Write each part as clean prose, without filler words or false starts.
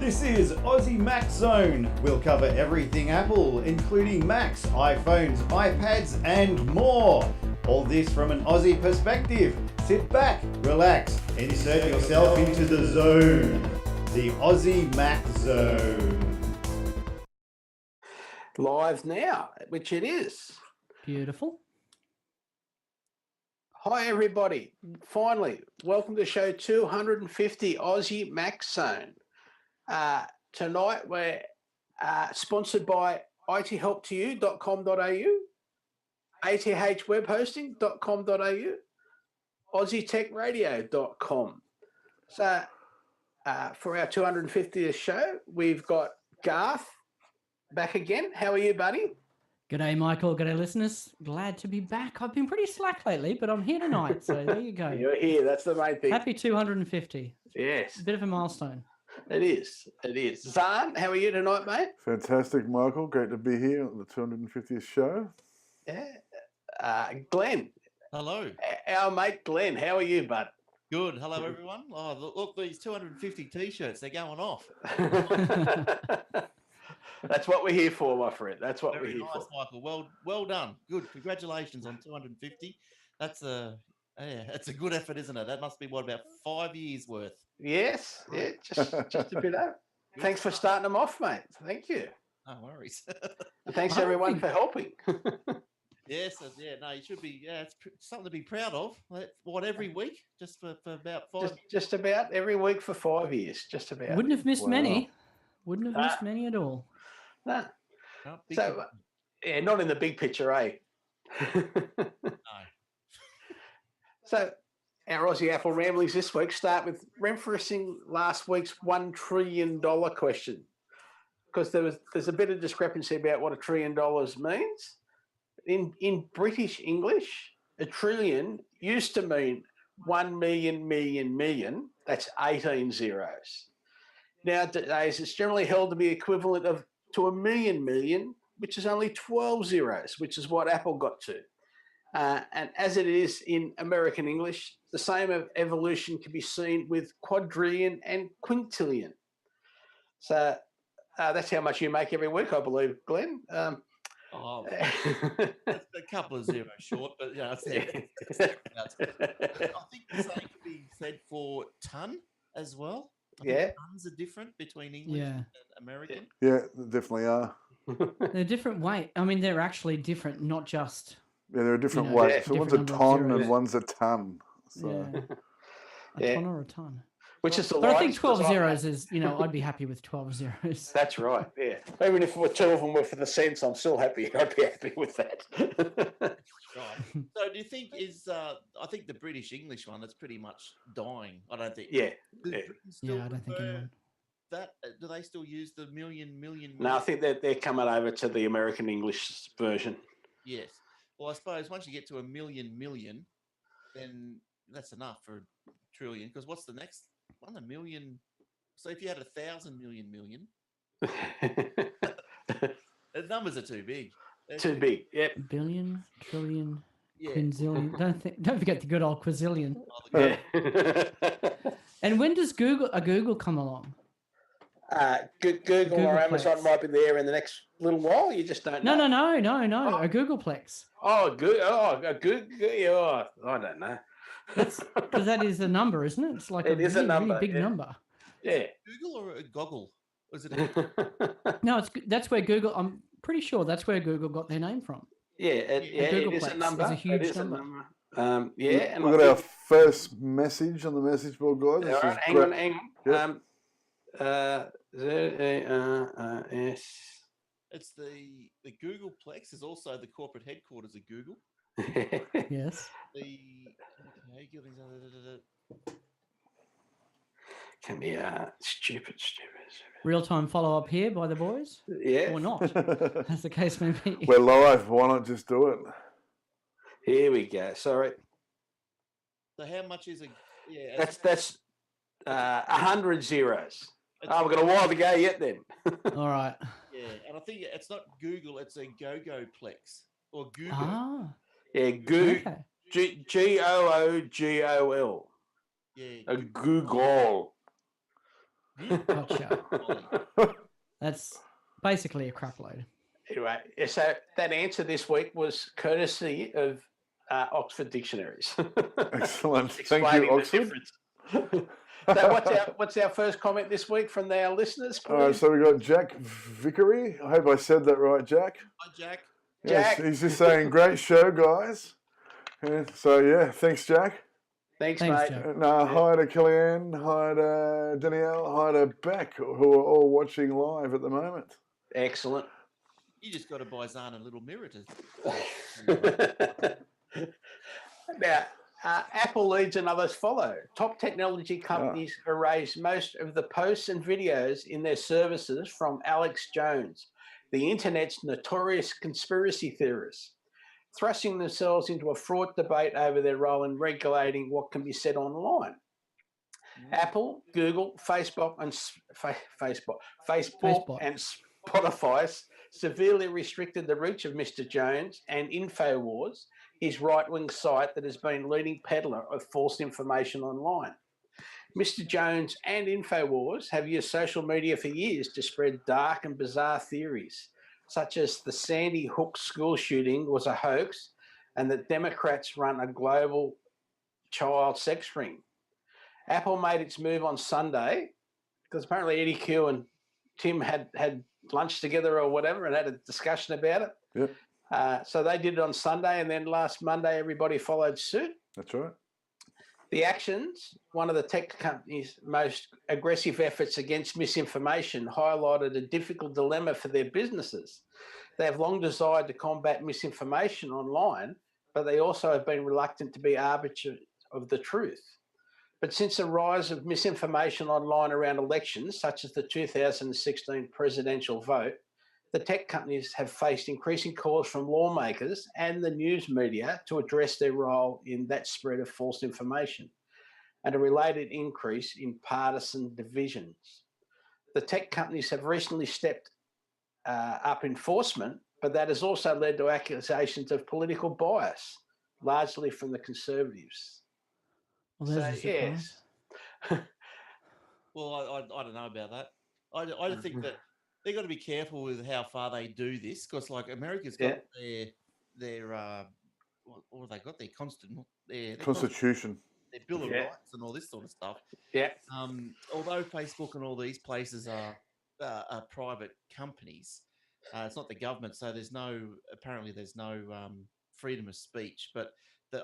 This is Aussie Mac Zone. We'll cover everything Apple, including Macs, iPhones, iPads, and more. All this from an Aussie perspective. Sit back, relax, and insert yourself into the zone. The Aussie Mac Zone. Live now, which it is. Beautiful. Hi, everybody. Finally, welcome to show 250 Aussie Mac Zone. Tonight, we're sponsored by ithelptoyou.com.au, athwebhosting.com.au, aussietechradio.com. So, for our 250th show, we've got Garth back again. How are you, buddy? G'day, Michael. G'day, listeners. Glad to be back. I've been pretty slack lately, but I'm here tonight, so there you go. You're here. That's the main thing. Happy 250. Yes. Bit of a milestone. It is. It is. Zarn, how are you tonight, mate? Fantastic, Michael. Great to be here on the 250th show. Yeah. Glenn. Hello. Our mate Glenn, how are you, bud? Good. Hello, everyone. Oh, look, these 250 T-shirts, they're going off. That's what we're here for, my friend. That's what Very we're here nice, for. Michael. Well done. Good. Congratulations on 250. That's a good effort, isn't it? That must be, what, about 5 years worth? Yes. Yeah, just a bit over. Thanks for starting them off, mate. Thank you. No worries. And thanks, everyone, for helping. Yes. Yeah, no, you should be. Yeah, it's something to be proud of. What, every week? Just for about 5 Just about every week for 5 years. Just about. Wouldn't have missed Wow. many. Wouldn't have missed many at all. No. No, So, yeah, not in the big picture, eh? no. So, our Aussie Apple ramblings this week start with referencing last week's $1 trillion question, because there's a bit of discrepancy about what $1 trillion means. In British English, a trillion used to mean 1 million, million. That's 18 zeros. Nowadays, it's generally held to be equivalent to a million, which is only 12 zeros, which is what Apple got to. And as it is in American English, the same evolution can be seen with quadrillion and quintillion. So that's how much you make every week, I believe, Glenn. Oh, that's a couple of zeros short, but yeah, I think the same could be said for ton as well. I think tons are different between English and American. Yeah, they definitely are. They're different weight. I mean, they're actually different, not just. Yeah, they're a different You know, weight. So one's a different number of ton zeros. and one's a ton. So. Yeah. A ton or a ton. Which is the But I think lightest 12 zeros is, I'd be happy with 12 zeros. That's right, yeah. Even if two of them were for the cents, I'm still happy. I'd be happy with that. Right. So do you think I think the British English one, that's pretty much dying. I don't think. Yeah. Yeah, I don't think anyone. That do they still use the million? No, I think they're coming over to the American English version. Yes. Well, I suppose once you get to a million, then that's enough for a trillion. Because what's the next one? A million. So if you had 1,000 million, the numbers are too big. Too big. Yep. Billion, trillion, quinzillion. Don't forget the good old quazillion. And when does Google come along? Google or Amazon might be there in the next little while. You just don't know. No. A Googleplex. Oh, good. Oh, good. Oh, I don't know. Because that is a number, isn't it? It's like a really big number. Yeah. Google or a goggle? Was it? No, that's where Google. I'm pretty sure that's where Google got their name from. Yeah, it is a number. It's a huge it is number. A number. And we've got our first message on the message board, guys. All right, hang on. Yep. Yes. It's the Googleplex is also the corporate headquarters of Google. Yes. Can be stupid. Real-time follow-up here by the boys? Yeah. Or not, as the case may be. We're live. Why not just do it? Here we go. Sorry. So how much is a... Yeah, that's 100 zeros. We've got a while to go yet then. All right. Yeah, and I think it's not Google, it's a Go-Go-plex. Or Google. Ah. Yeah, Googol. Yeah. A Google. Gotcha. That's basically a crap load. Anyway, so that answer this week was courtesy of Oxford Dictionaries. Excellent. Thank Explaining you, the Oxford. difference. So what's our first comment this week from our listeners, please? All right, so we got Jack Vickery. I hope I said that right, Jack. Hi, Jack. Yes, Jack. he's just saying, great show, guys. Yeah, so, yeah, thanks, Jack. Thanks, Thanks, mate. Jack. And hi to Kellyanne, hi to Danielle, hi to Beck, who are all watching live at the moment. Excellent. You just got to buy Zarn a little mirror to. Now, Apple leads and others follow. Top technology companies erase most of the posts and videos in their services from Alex Jones, the internet's notorious conspiracy theorist, thrusting themselves into a fraught debate over their role in regulating what can be said online. Apple, Google, Facebook, and Spotify severely restricted the reach of Mr. Jones and InfoWars, his right-wing site that has been leading peddler of false information online. Mr. Jones and InfoWars have used social media for years to spread dark and bizarre theories, such as the Sandy Hook school shooting was a hoax and that Democrats run a global child sex ring. Apple made its move on Sunday because apparently Eddie Q and Tim had lunch together or whatever and had a discussion about it. Yep. So they did it on Sunday, and then last Monday everybody followed suit. That's right. The actions, one of the tech companies' most aggressive efforts against misinformation, highlighted a difficult dilemma for their businesses. They have long desired to combat misinformation online, but they also have been reluctant to be arbiters of the truth. But since the rise of misinformation online around elections, such as the 2016 presidential vote, the tech companies have faced increasing calls from lawmakers and the news media to address their role in that spread of false information and a related increase in partisan divisions. The tech companies have recently stepped up enforcement, but that has also led to accusations of political bias, largely from the Conservatives. Well, there's a surprise. Yes. Well, I don't know about that. I think that they've got to be careful with how far they do this because, like, America's got their what have they got? Their Constitution. Their Bill of Rights and all this sort of stuff. Yeah. Although Facebook and all these places are private companies, it's not the government, so there's no freedom of speech. But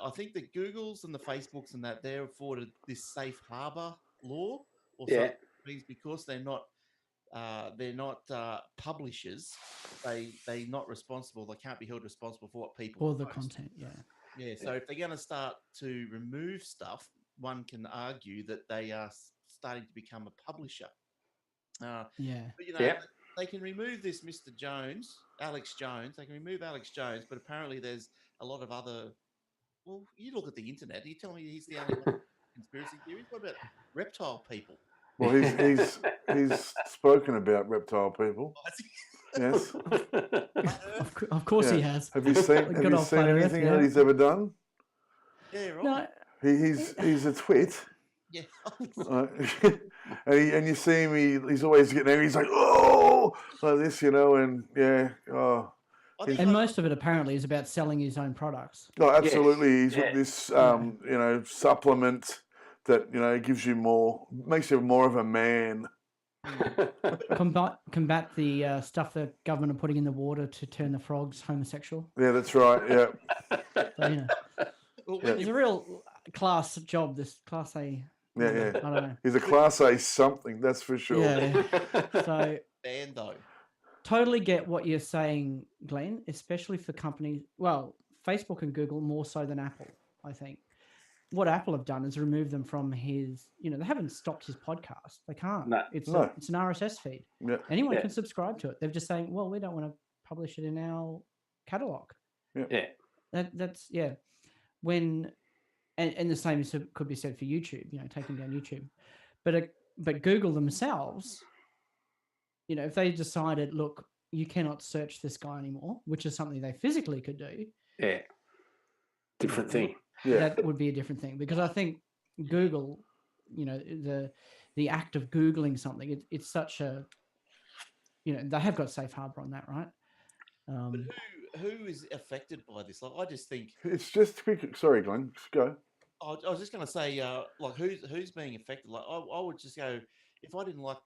I think the Googles and the Facebooks and that they're afforded this safe harbor law, or something, because they're not publishers. They're not responsible. They can't be held responsible for what people or the post. content. Yeah. So if they're going to start to remove stuff, one can argue that they are starting to become a publisher. But they can remove this Mr. Jones, Alex Jones. They can remove Alex Jones, but apparently there's a lot of other. Well, you look at the internet. You tell me he's the only one conspiracy theories. What about reptile people? Well, he's spoken about reptile people. Yes. Of course he has. Have you seen anything that he's ever done? Yeah, right. No. He's a twit. Yeah. and you see him, he's always getting angry. He's like, oh, like this, and And most of it apparently is about selling his own products. Oh, absolutely. He's with this, supplement that, gives you makes you more of a man. Combat the stuff the government are putting in the water to turn the frogs homosexual. Yeah, that's right. Yeah. So, it's a real class job, this Class A. Yeah. I don't know. He's a Class A something, that's for sure. Yeah. So, and though. Totally get what you're saying, Glenn, especially for companies. Well, Facebook and Google more so than Apple, I think. What Apple have done is remove them from his, they haven't stopped his podcast. They can't. No. It's an RSS feed. Yeah. Anyone can subscribe to it. They're just saying, well, we don't want to publish it in our catalog. Yeah. That's when, and the same could be said for YouTube, taking down YouTube. But Google themselves, if they decided, look, you cannot search this guy anymore, which is something they physically could do. Yeah. Different thing. Yeah. That would be a different thing because I think Google, the the act of Googling something. It's such a, they have got safe harbor on that, right? But who is affected by this? Like, I just think it's just quick. Sorry, Glenn, just go. I was just going to say, like, who's being affected? Like, I would just go, if I didn't like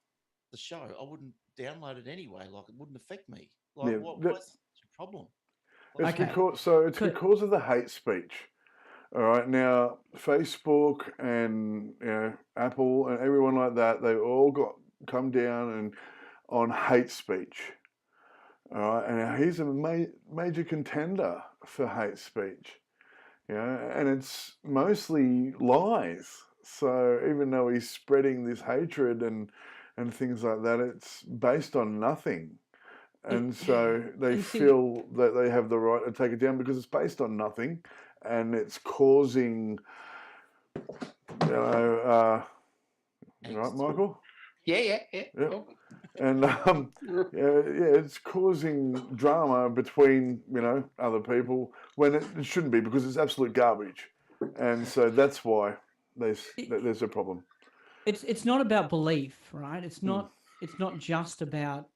the show, I wouldn't download it anyway. Like, it wouldn't affect me. Like, what's the problem? It's because of the hate speech. All right, now Facebook and Apple and everyone like that, they all come down and on hate speech. All right, and he's a major contender for hate speech. And it's mostly lies. So even though he's spreading this hatred and things like that, it's based on nothing. And so they feel that they have the right to take it down because it's based on nothing, and it's causing, right, Michael? Yeah. And it's causing drama between other people when it shouldn't be, because it's absolute garbage, and so that's why there's a problem. It's not about belief, right? It's not just about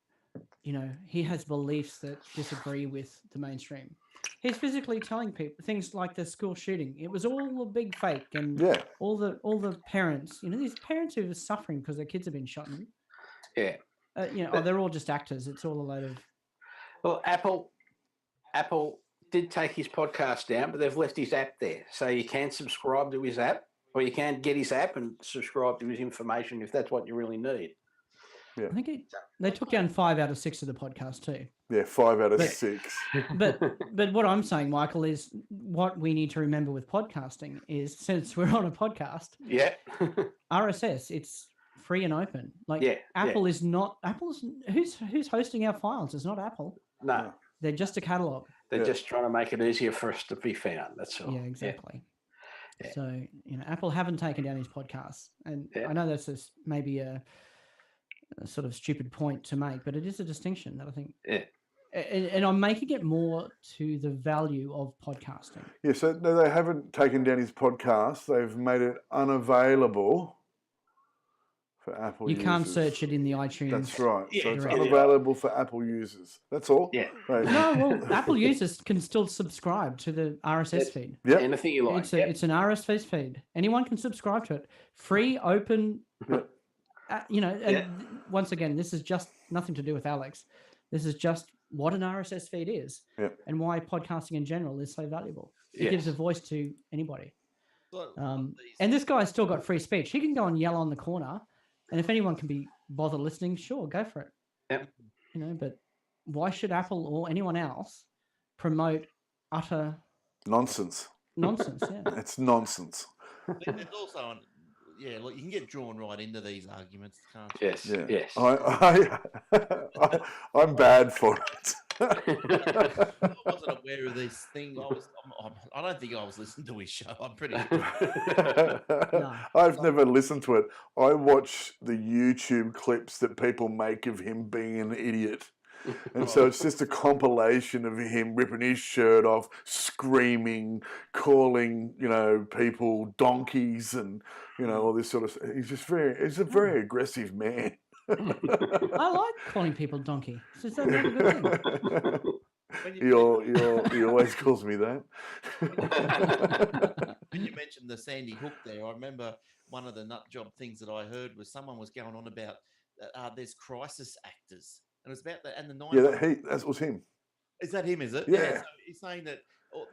he has beliefs that disagree with the mainstream. He's physically telling people things like the school shooting. It was all a big fake, and all the parents, these parents who are suffering because their kids have been shot. They're all just actors. It's all a load of. Well, Apple did take his podcast down, but they've left his app there, so you can subscribe to his app, or you can get his app and subscribe to his information if that's what you really need. Yeah. I think they took down 5 out of 6 of the podcast too. Yeah, 5 out of 6. But what I'm saying, Michael, is what we need to remember with podcasting is, since we're on a podcast, RSS, it's free and open. Like Apple is not. Apple's who's hosting our files? It's not Apple. No, they're just a catalog. They're just trying to make it easier for us to be found. That's all. Yeah, exactly. Yeah. So Apple haven't taken down his podcasts, and I know that's maybe a sort of stupid point to make, but it is a distinction that I think. Yeah. And I'm making it more to the value of podcasting. Yeah, so no, they haven't taken down his podcast. They've made it unavailable for Apple users. You can't search it in the iTunes. That's right. Yeah, so it's unavailable for Apple users. That's all. Yeah. Right. No, well, Apple users can still subscribe to the RSS feed. Yeah. Anything you like. It's an RSS feed. Anyone can subscribe to it. Free, open. Yep. Once again, this is just nothing to do with Alex. This is just what an RSS feed is, and why podcasting in general is so valuable. It gives a voice to anybody. And this guy's still got free speech. He can go and yell on the corner, and if anyone can be bothered listening, sure, go for it. Yep. But why should Apple or anyone else promote utter nonsense? Nonsense, yeah. It's nonsense. There's also look, you can get drawn right into these arguments, can't you? Yes. I'm bad for it. I wasn't aware of this thing. I don't think I was listening to his show. I'm pretty sure. No. I've never listened to it. I watch the YouTube clips that people make of him being an idiot. And so it's just a compilation of him ripping his shirt off, screaming, calling, people donkeys and, all this sort of stuff. He's a very aggressive man. I like calling people donkey. It's just a very good thing. He always calls me that. When you mentioned the Sandy Hook there, I remember one of the nut job things that I heard was someone was going on about there's crisis actors. And it's about that, and the 90s. That was him. Is that him? Is it? Yeah. So he's saying that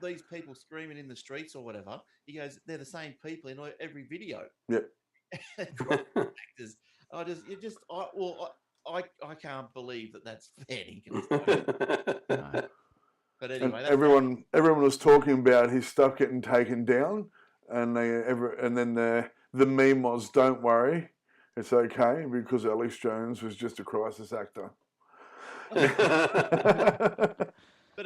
these people screaming in the streets or whatever. He goes, they're the same people in every video. Yep. Actors. I can't believe that's fair. No. But anyway, and everyone was talking about his stuff getting taken down, and then the meme was, "Don't worry, it's okay because Alex Jones was just a crisis actor." But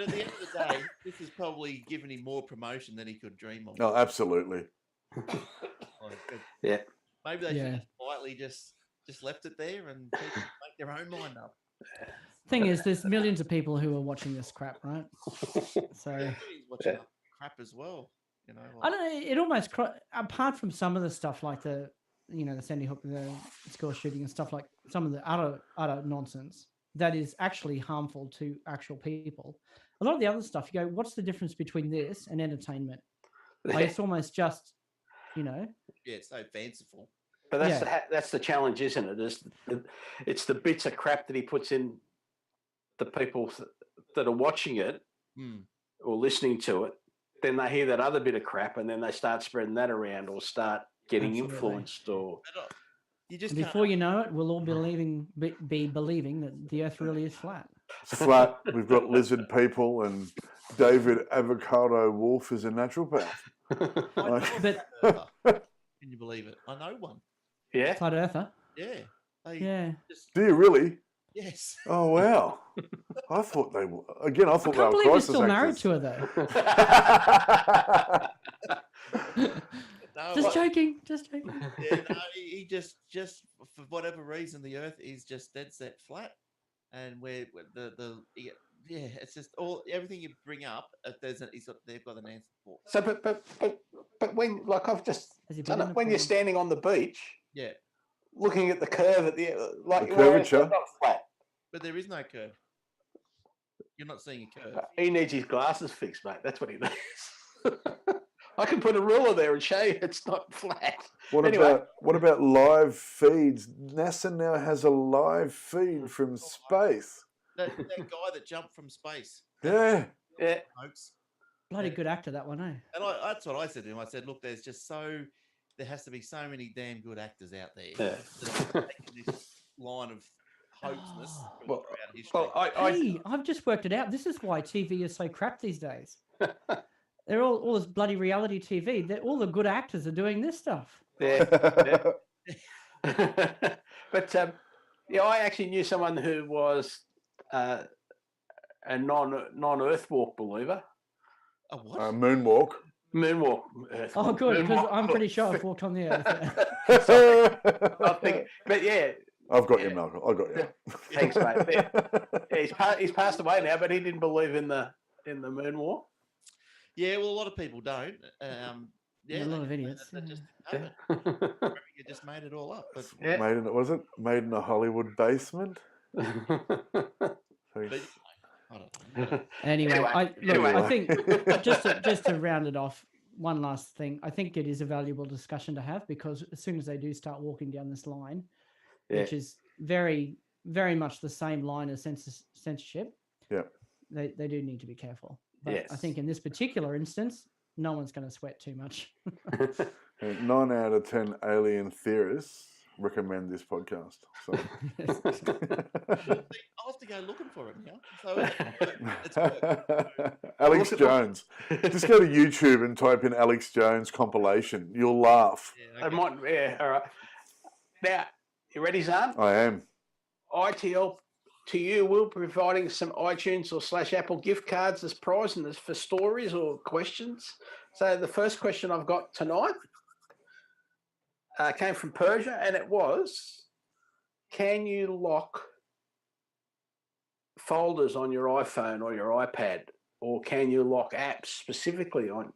at the end of the day, this has probably given him more promotion than he could dream of. Oh, absolutely. Yeah. Maybe they should have quietly just left it there and people make their own mind up. Thing is, there's millions of people who are watching this crap, right? So He's watching crap as well. I don't know. It almost, apart from some of the stuff like the the Sandy Hook, the school shooting and stuff, like some of the utter nonsense that is actually harmful to actual people. A lot of the other stuff, you go, what's the difference between this and entertainment? Like, it's almost just, Yeah, it's so fanciful. But that's the challenge, isn't it? It's the bits of crap that he puts in the people that are watching it or listening to it. Then they hear that other bit of crap, and then they start spreading that around, or start getting influenced, or you just before you know it, we'll all be believing that the Earth really is flat. It's flat. We've got lizard people, and David Avocado Wolf is a naturopath. Can you believe it? I know one. Yeah, flat earther. Yeah. Do you really? Yes. Oh wow! I thought they were. Again, I thought they I can't were believe you're crisis still married actors. to her, though. No, Just joking. Yeah, no, he just for whatever reason, the Earth is just dead set flat, and where it's just everything you bring up. They've got an answer for. So, but when, like, I've just done it, when you're standing on the beach, looking at the curve at the curvature, it's not flat. But there is no curve. You're not seeing a curve. He needs his glasses fixed, mate. That's what he needs. I can put a ruler there and show you it's not flat. What about live feeds? NASA now has a live feed from space. That guy that jumped from space. Yeah. Folks. Bloody good actor, that one, eh? And that's what I said to him. I said, look, there has to be so many damn good actors out there that are taking this line of hoaxness throughout history. I've just worked it out. This is why TV is so crap these days. They're all this bloody reality TV. All the good actors are doing this stuff. Yeah. But I actually knew someone who was a non-Earth walk believer. A what? Moonwalk. Moonwalk. Oh, good, because I'm pretty sure I've walked on the Earth. I think, but yeah. I've got you, Malcolm. I got you. Thanks, mate. Yeah, he's passed away now, but he didn't believe in the moonwalk. Yeah, well, a lot of people don't. A lot of idiots. They just have it. You just made it all up. But Made in a Hollywood basement? I don't know. Anyway, I think just to round it off, one last thing. I think it is a valuable discussion to have, because as soon as they do start walking down this line, which is very, very much the same line as censorship, they do need to be careful. But I think in this particular instance, no one's going to sweat too much. 9 out of 10 alien theorists recommend this podcast. So. I'll have to go looking for it now. So Alex Jones. Just go to YouTube and type in Alex Jones compilation. You'll laugh. All right. Now, you ready, Zarn? I am. ITL to you, we'll be providing some iTunes or /Apple gift cards as prizes for stories or questions. So the first question I've got tonight came from Persia, and it was, can you lock folders on your iPhone or your iPad, or can you lock apps specifically on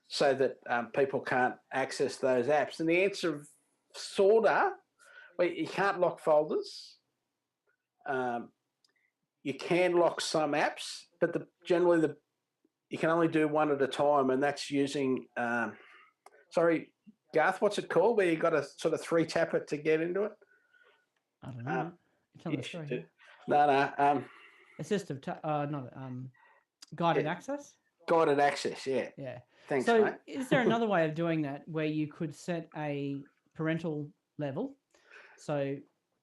so that people can't access those apps? And the answer, sorta, well, you can't lock folders. You can lock some apps, but generally you can only do one at a time, and that's using sorry, Garth, what's it called, where you got to sort of 3-tap it to get into it? I don't know. Tell me the story. No. Assistive, guided access? Guided access, yeah. Yeah. Thanks, so mate. Is there another way of doing that where you could set a parental level? So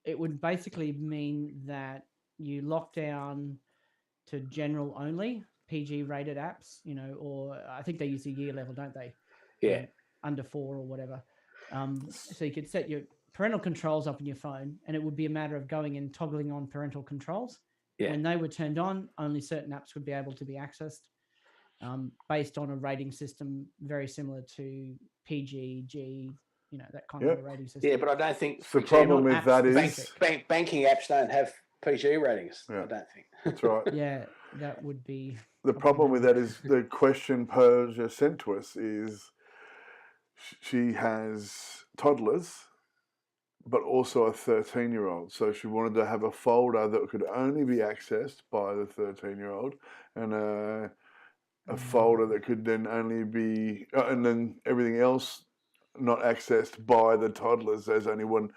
it would basically mean that you lock down to general only, PG rated apps, or I think they use a year level, don't they? Yeah. Under 4 or whatever. So you could set your parental controls up in your phone, and it would be a matter of going and toggling on parental controls. Yeah. When they were turned on, only certain apps would be able to be accessed based on a rating system very similar to PG, G, that kind of a rating system. Yeah, but I don't think the problem with that is banking apps don't have PG ratings. I don't think. That's right. Yeah, that would be. The problem with that is the question Persia sent to us is she has toddlers but also a 13-year-old. So she wanted to have a folder that could only be accessed by the 13-year-old, and a folder that could then only be, and then everything else not accessed by the toddlers. There's only one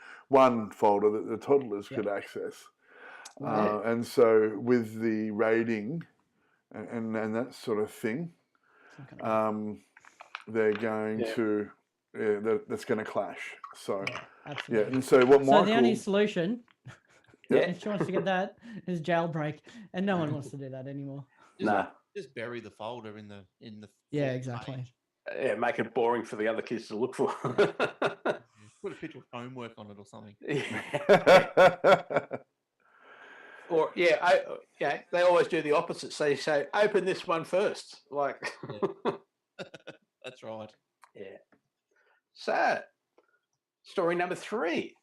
folder that the toddlers could access. And so with the rating and that sort of thing, they're going to, that's going to clash. So, absolutely. and so what Michael... So the only solution, if she wants to get that, is jailbreak, and no one wants to do that anymore. Just bury the folder in the exactly. page. Yeah, make it boring for the other kids to look for. Put a picture of homework on it or something. Or they always do the opposite. So you say, open this one first. Like, that's right. Yeah. So, story number 3.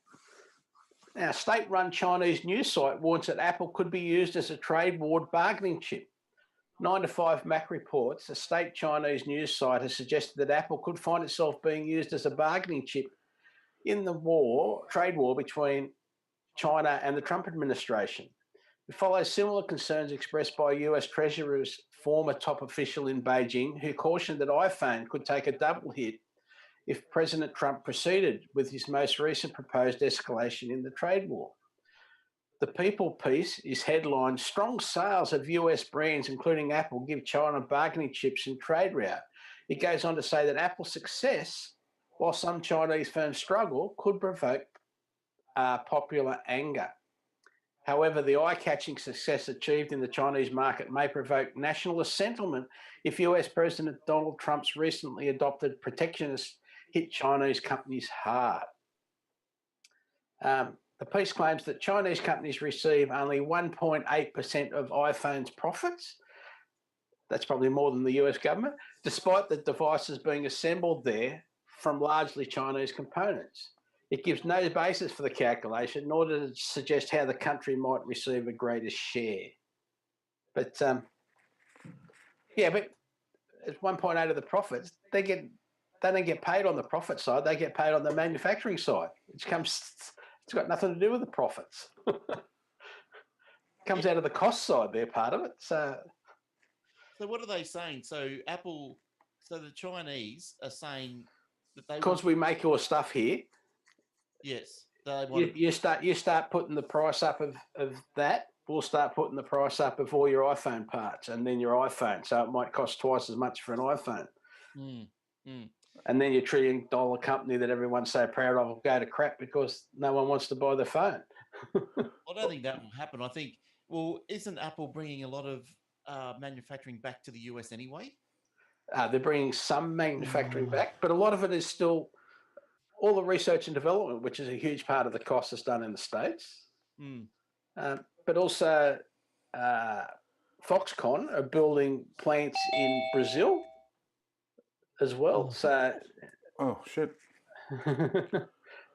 Now, state-run Chinese news site warns that Apple could be used as a trade war bargaining chip. 9 to 5 Mac reports, a state Chinese news site has suggested that Apple could find itself being used as a bargaining chip in the trade war between China and the Trump administration. It follows similar concerns expressed by US Treasury's former top official in Beijing, who cautioned that iPhone could take a double hit if President Trump proceeded with his most recent proposed escalation in the trade war. The People piece is headlined, "Strong sales of US brands, including Apple, give China bargaining chips in trade rout." It goes on to say that Apple's success, while some Chinese firms struggle, could provoke popular anger. However, the eye-catching success achieved in the Chinese market may provoke nationalist sentiment if US President Donald Trump's recently adopted protectionist hit Chinese companies hard. The piece claims that Chinese companies receive only 1.8% of iPhone's profits. That's probably more than the US government, despite the devices being assembled there from largely Chinese components. It gives no basis for the calculation, nor does it suggest how the country might receive a greater share. But but it's 1.8 of the profits. They don't get paid on the profit side. They get paid on the manufacturing side. It's got nothing to do with the profits. It comes out of the cost side. They're part of it. So what are they saying? So the Chinese are saying that they because we make your stuff here. Yes, you start putting the price up of that. We'll start putting the price up of all your iPhone parts, and then your iPhone. So it might cost twice as much for an iPhone. And then your $1 trillion company that everyone's so proud of will go to crap because no one wants to buy the phone. I don't think that will happen. I think, isn't Apple bringing a lot of manufacturing back to the US anyway? They're bringing some manufacturing back, but a lot of it is still all the research and development, which is a huge part of the cost, is done in the States. But also Foxconn are building plants in Brazil as well. So, shit.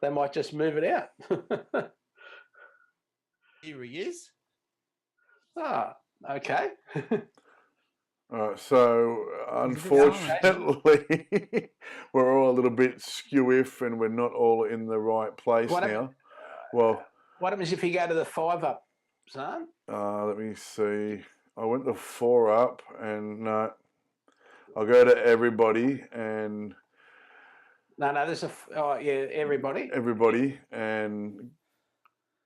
They might just move it out. Here he is. Okay. All right, so unfortunately, we're all a little bit skew-if and we're not all in the right place now. What happens if you go to the 5 up, Zarn? Let me see. I went to 4 up and no. I'll go to everybody and... No, there's everybody. Everybody, and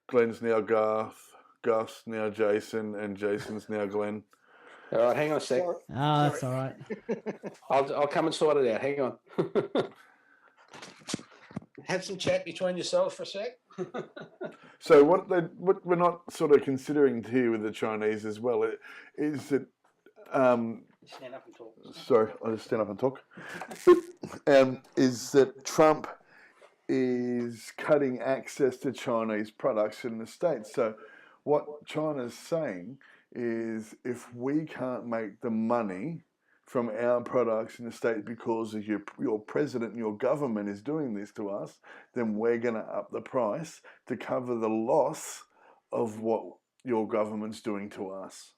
Glenn's now Garth, Gus now Jason, and Jason's now Glenn. All right, hang on a sec. That's all right. I'll come and sort it out. Hang on. Have some chat between yourselves for a sec. So what we're not sort of considering here with the Chinese as well is that stand up and talk. Sorry, I'll just stand up and talk. Is that Trump is cutting access to Chinese products in the States. So what China's saying is if we can't make the money from our products in the States because of your president and your government is doing this to us, then we're going to up the price to cover the loss of what your government's doing to us.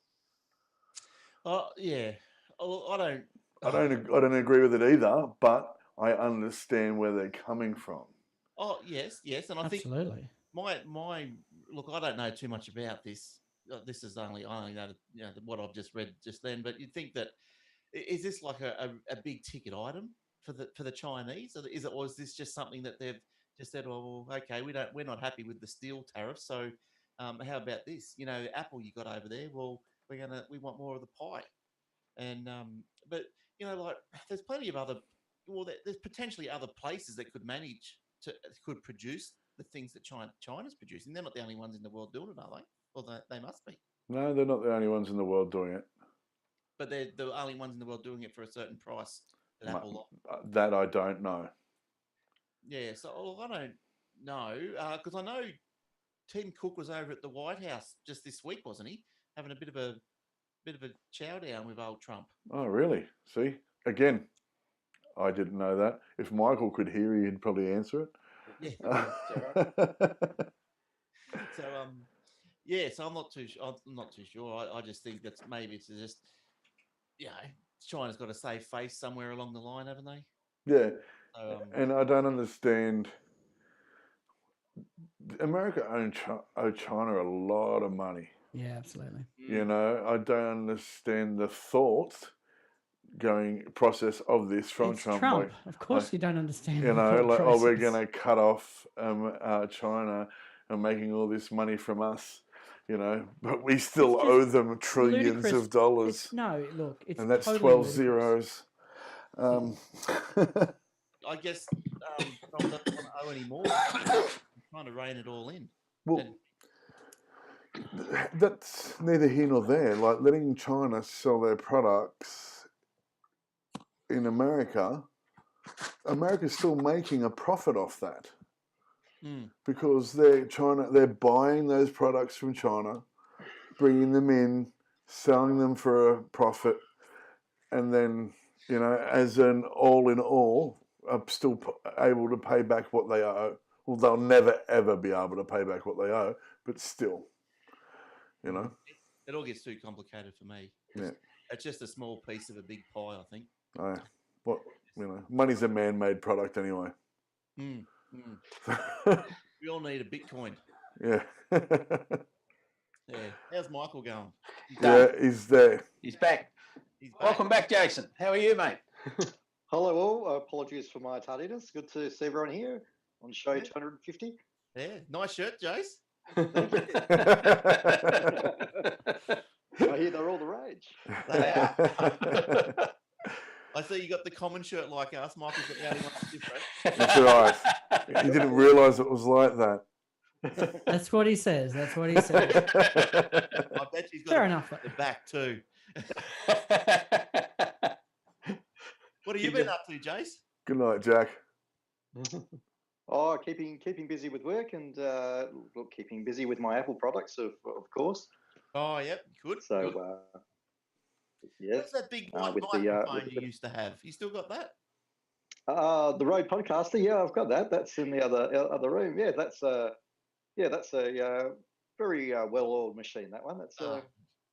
Yeah. I don't agree with it either, but I understand where they're coming from. Oh yes, and I think Absolutely. my look, I don't know too much about this. This is I only know, what I've just read just then. But you'd think that is this like a big ticket item for the Chinese? Or is this just something that they've just said, oh, well, okay, we're not happy with the steel tariff, so how about this? Apple you got over there. Well, we want more of the pie, and but like there's plenty of other. Well, there's potentially other places that could produce the things that China's producing. They're not the only ones in the world doing it, are they? Well, they must be. No, they're not the only ones in the world doing it. But they're the only ones in the world doing it for a certain price that Apple. That I don't know. Yeah, so I don't know because I know Tim Cook was over at the White House just this week, wasn't he? Having a bit of a chow down with old Trump. Oh, really? See, again, I didn't know that. If Michael could hear, he'd probably answer it. Yeah. So I'm not too sure. I just think that's maybe it's just China's got to save face somewhere along the line, haven't they? Yeah. And I don't understand. America owed China a lot of money. Yeah, absolutely. I don't understand the process of this from It's Trump. Trump. Of course, you don't understand. We're going to cut off China and making all this money from us. But we still owe them trillions of dollars. It's and that's totally 12 ludicrous. zeros. I guess Trump doesn't want to owe any more. He's trying to rein it all in. Well, that's neither here nor there. Like letting China sell their products in America, America's still making a profit off that. Because they're buying those products from China, bringing them in, selling them for a profit, and then as an all in all, are still able to pay back what they owe. Well, they'll never ever be able to pay back what they owe, but still, It all gets too complicated for me. Yeah, it's just a small piece of a big pie, I think. Money's a man-made product anyway. We all need a Bitcoin. Yeah. Yeah. How's Michael going? He's there. He's back. Welcome back, Jason. How are you, mate? Hello all. Apologies for my tardiness. Good to see everyone here on show 250. Yeah. Nice shirt, Jace. I hear they're all the rage. They are. I see you got the common shirt like us. Michael's got the only one that's different. That's right. He didn't realise it was like that. That's what he says. I bet he's got Fair enough. The back too. What have you been up to, Jace? Good night, Jack. Oh, keeping busy with work and keeping busy with my Apple products, of course. Oh, yep, good. So, good. yes. What's that big white with microphone you used to have? You still got that? The Rode Podcaster. Yeah, I've got that. That's in the other room. Yeah, that's a very well-oiled machine. That one. That's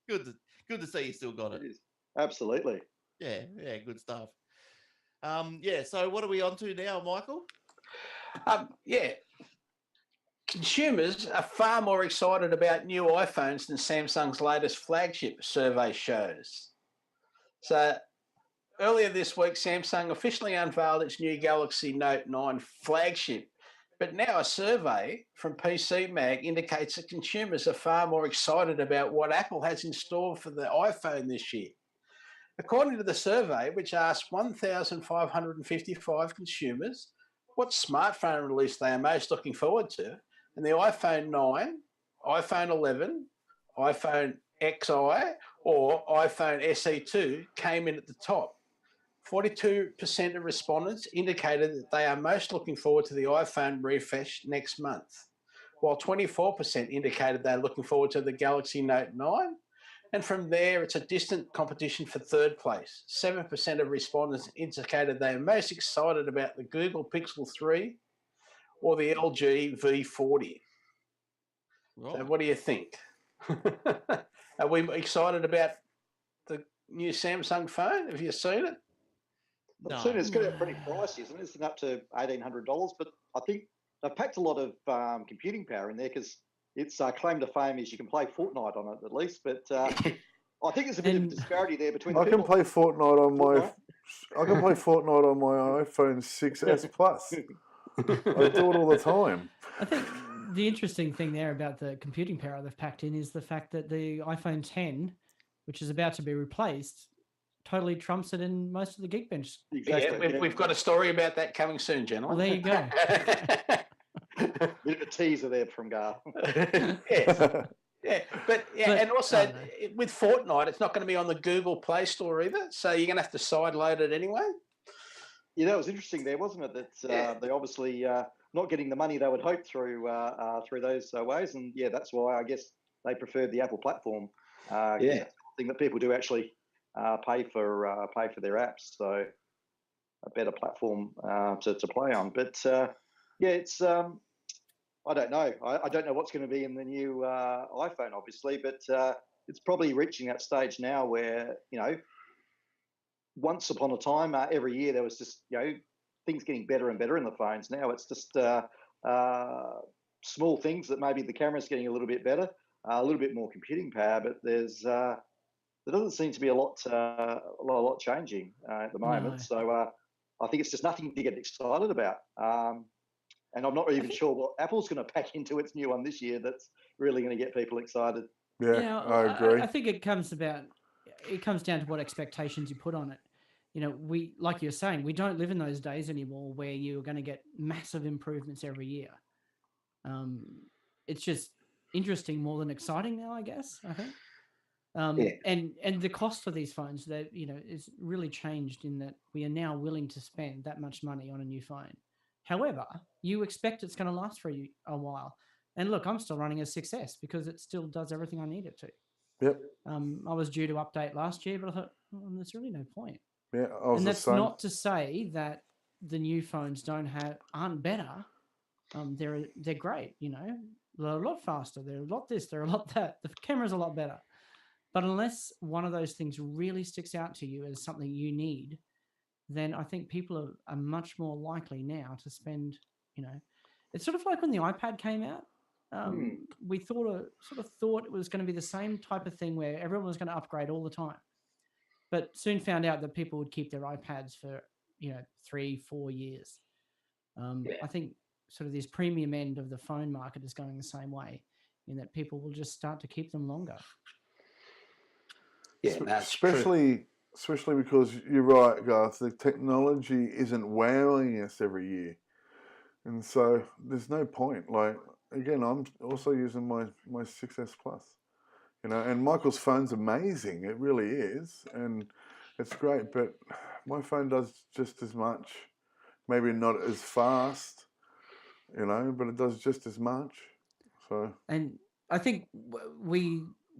good. Good to see you still got it. It is. Absolutely. Yeah, good stuff. So what are we on to now, Michael? Consumers are far more excited about new iPhones than Samsung's latest flagship, survey shows. So earlier this week, Samsung officially unveiled its new Galaxy Note 9 flagship, but now a survey from PC Mag indicates that consumers are far more excited about what Apple has in store for the iPhone this year. According to the survey, which asked 1,555 consumers what smartphone release they are most looking forward to, and the iPhone 9, iPhone 11, iPhone XI, or iPhone SE2 came in at the top. 42% of respondents indicated that they are most looking forward to the iPhone refresh next month, while 24% indicated they're looking forward to the Galaxy Note 9. And from there, it's a distant competition for third place. 7% of respondents indicated they are most excited about the Google Pixel 3 or the LG V40. Right. So what do you think? Are we excited about the new Samsung phone? Have you seen it? I've seen it's getting pretty pricey, isn't it? It's up to $1,800, but I think they've packed a lot of computing power in there because its claim to fame is you can play Fortnite on it at least. But I think there's a bit of a disparity there between. I can play Fortnite on my. I can play Fortnite on my iPhone 6s Plus. I do it all the time. I think the interesting thing there about the computing power they've packed in is the fact that the iPhone 10, which is about to be replaced, totally trumps it in most of the Geekbench. Exactly. Yeah, we've got a story about that coming soon, gentlemen. Well, there you go. Bit of a teaser there from Gar. But and also with Fortnite, it's not going to be on the Google Play Store either, so you're going to have to sideload it anyway. Yeah, that was interesting there, wasn't it? That they obviously not getting the money they would hope through those ways, and that's why I guess they preferred the Apple platform. That's the thing that people do actually pay for their apps, so a better platform to play on. But it's I don't know. I don't know what's going to be in the new iPhone, obviously, but it's probably reaching that stage now where once upon a time, every year there was just things getting better and better in the phones. Now it's just small things that maybe the camera's getting a little bit better, a little bit more computing power, but there doesn't seem to be a lot changing at the moment. No. So I think it's just nothing to get excited about. And I'm not even sure what Apple's going to pack into its new one this year that's really going to get people excited. Yeah, I agree. I think it comes down to what expectations you put on it. We, like you're saying, we don't live in those days anymore where you're going to get massive improvements every year. It's just interesting more than exciting now, I guess. I think. And the cost of these phones, that is really changed in that we are now willing to spend that much money on a new phone. However, you expect it's going to last for a while. And look, I'm still running a 6S because it still does everything I need it to. Yep. I was due to update last year, but I thought, there's really no point. Yeah, and that's not to say that the new phones aren't better. They're great, they're a lot faster. They're a lot this, they're a lot that. The camera's a lot better. But unless one of those things really sticks out to you as something you need, then I think people are much more likely now to spend, it's sort of like when the iPad came out. We sort of thought it was going to be the same type of thing where everyone was going to upgrade all the time, but soon found out that people would keep their iPads for 3-4 years. I think sort of this premium end of the phone market is going the same way, in that people will just start to keep them longer. Yeah, that's especially because you're right, Garth. The technology isn't wowing us every year, and so there's no point. Like, again, I'm also using my 6S Plus, and Michael's phone's amazing. It really is, and it's great. But my phone does just as much, maybe not as fast, but it does just as much. So, and I think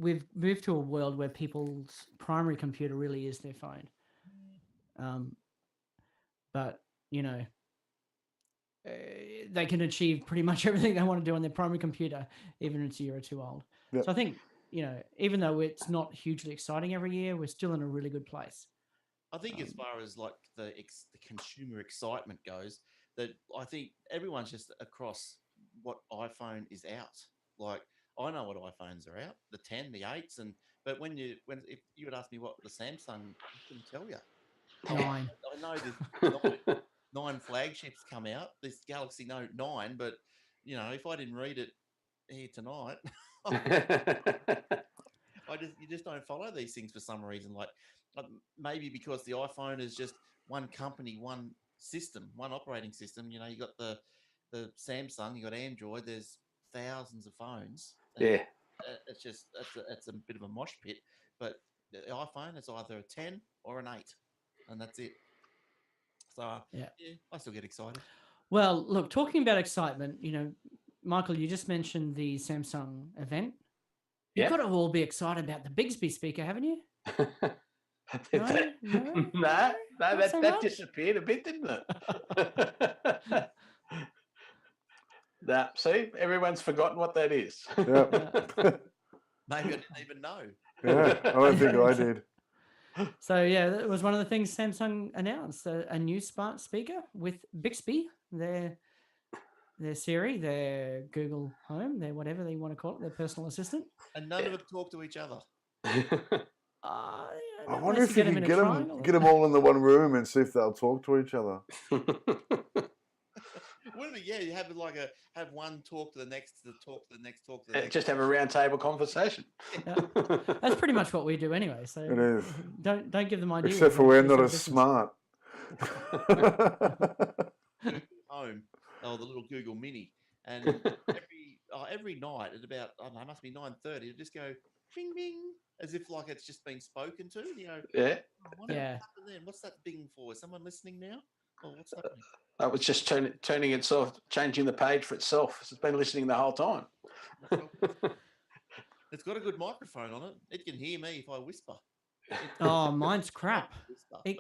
we've moved to a world where people's primary computer really is their phone. But they can achieve pretty much everything they want to do on their primary computer, even if it's a year or two old. Yep. So I think, even though it's not hugely exciting every year, we're still in a really good place. I think as far as like the consumer excitement goes, that I think everyone's just across what iPhone is out. Like, I know what iPhones are out, the 10, the 8s, but if you would ask me what the Samsung, I couldn't tell you. 9. I know there's 9 flagships come out, this Galaxy Note 9, but if I didn't read it here tonight, you just don't follow these things for some reason. Like maybe because the iPhone is just one company, one system, one operating system. You got the Samsung, you got Android. There's thousands of phones. Yeah, it's a bit of a mosh pit. But the iPhone is either a 10 or an 8, and that's it. So yeah, I still get excited. Well, look, talking about excitement, Michael, you just mentioned the Samsung event. You've got to all be excited about the Bixby speaker, haven't you? No, that disappeared a bit, didn't it? Nah, see, everyone's forgotten what that is. Yep. Maybe I didn't even know. Yeah, I don't think I did. So yeah, that was one of the things Samsung announced, a new smart speaker with Bixby. Their Siri, their Google Home, their whatever they want to call it, their personal assistant. And none of them talk to each other. I wonder if you can get them all in the one room and see if they'll talk to each other. Wouldn't it? Yeah, you have have one talk to the next, talk to the next, talk to the next. Just have a round table conversation. Yeah. That's pretty much what we do anyway. So it is. Don't give them ideas. Except for we're not as smart. Home, the little Google Mini, and every night at about it must be 9:30. It'll just go bing bing as if like it's just been spoken to. You know, what's that bing for? Is someone listening now? Oh, what's happening? That was just turning itself, changing the page for itself. It's been listening the whole time. It's got a good microphone on it. It can hear me if I whisper. Oh, mine's crap. We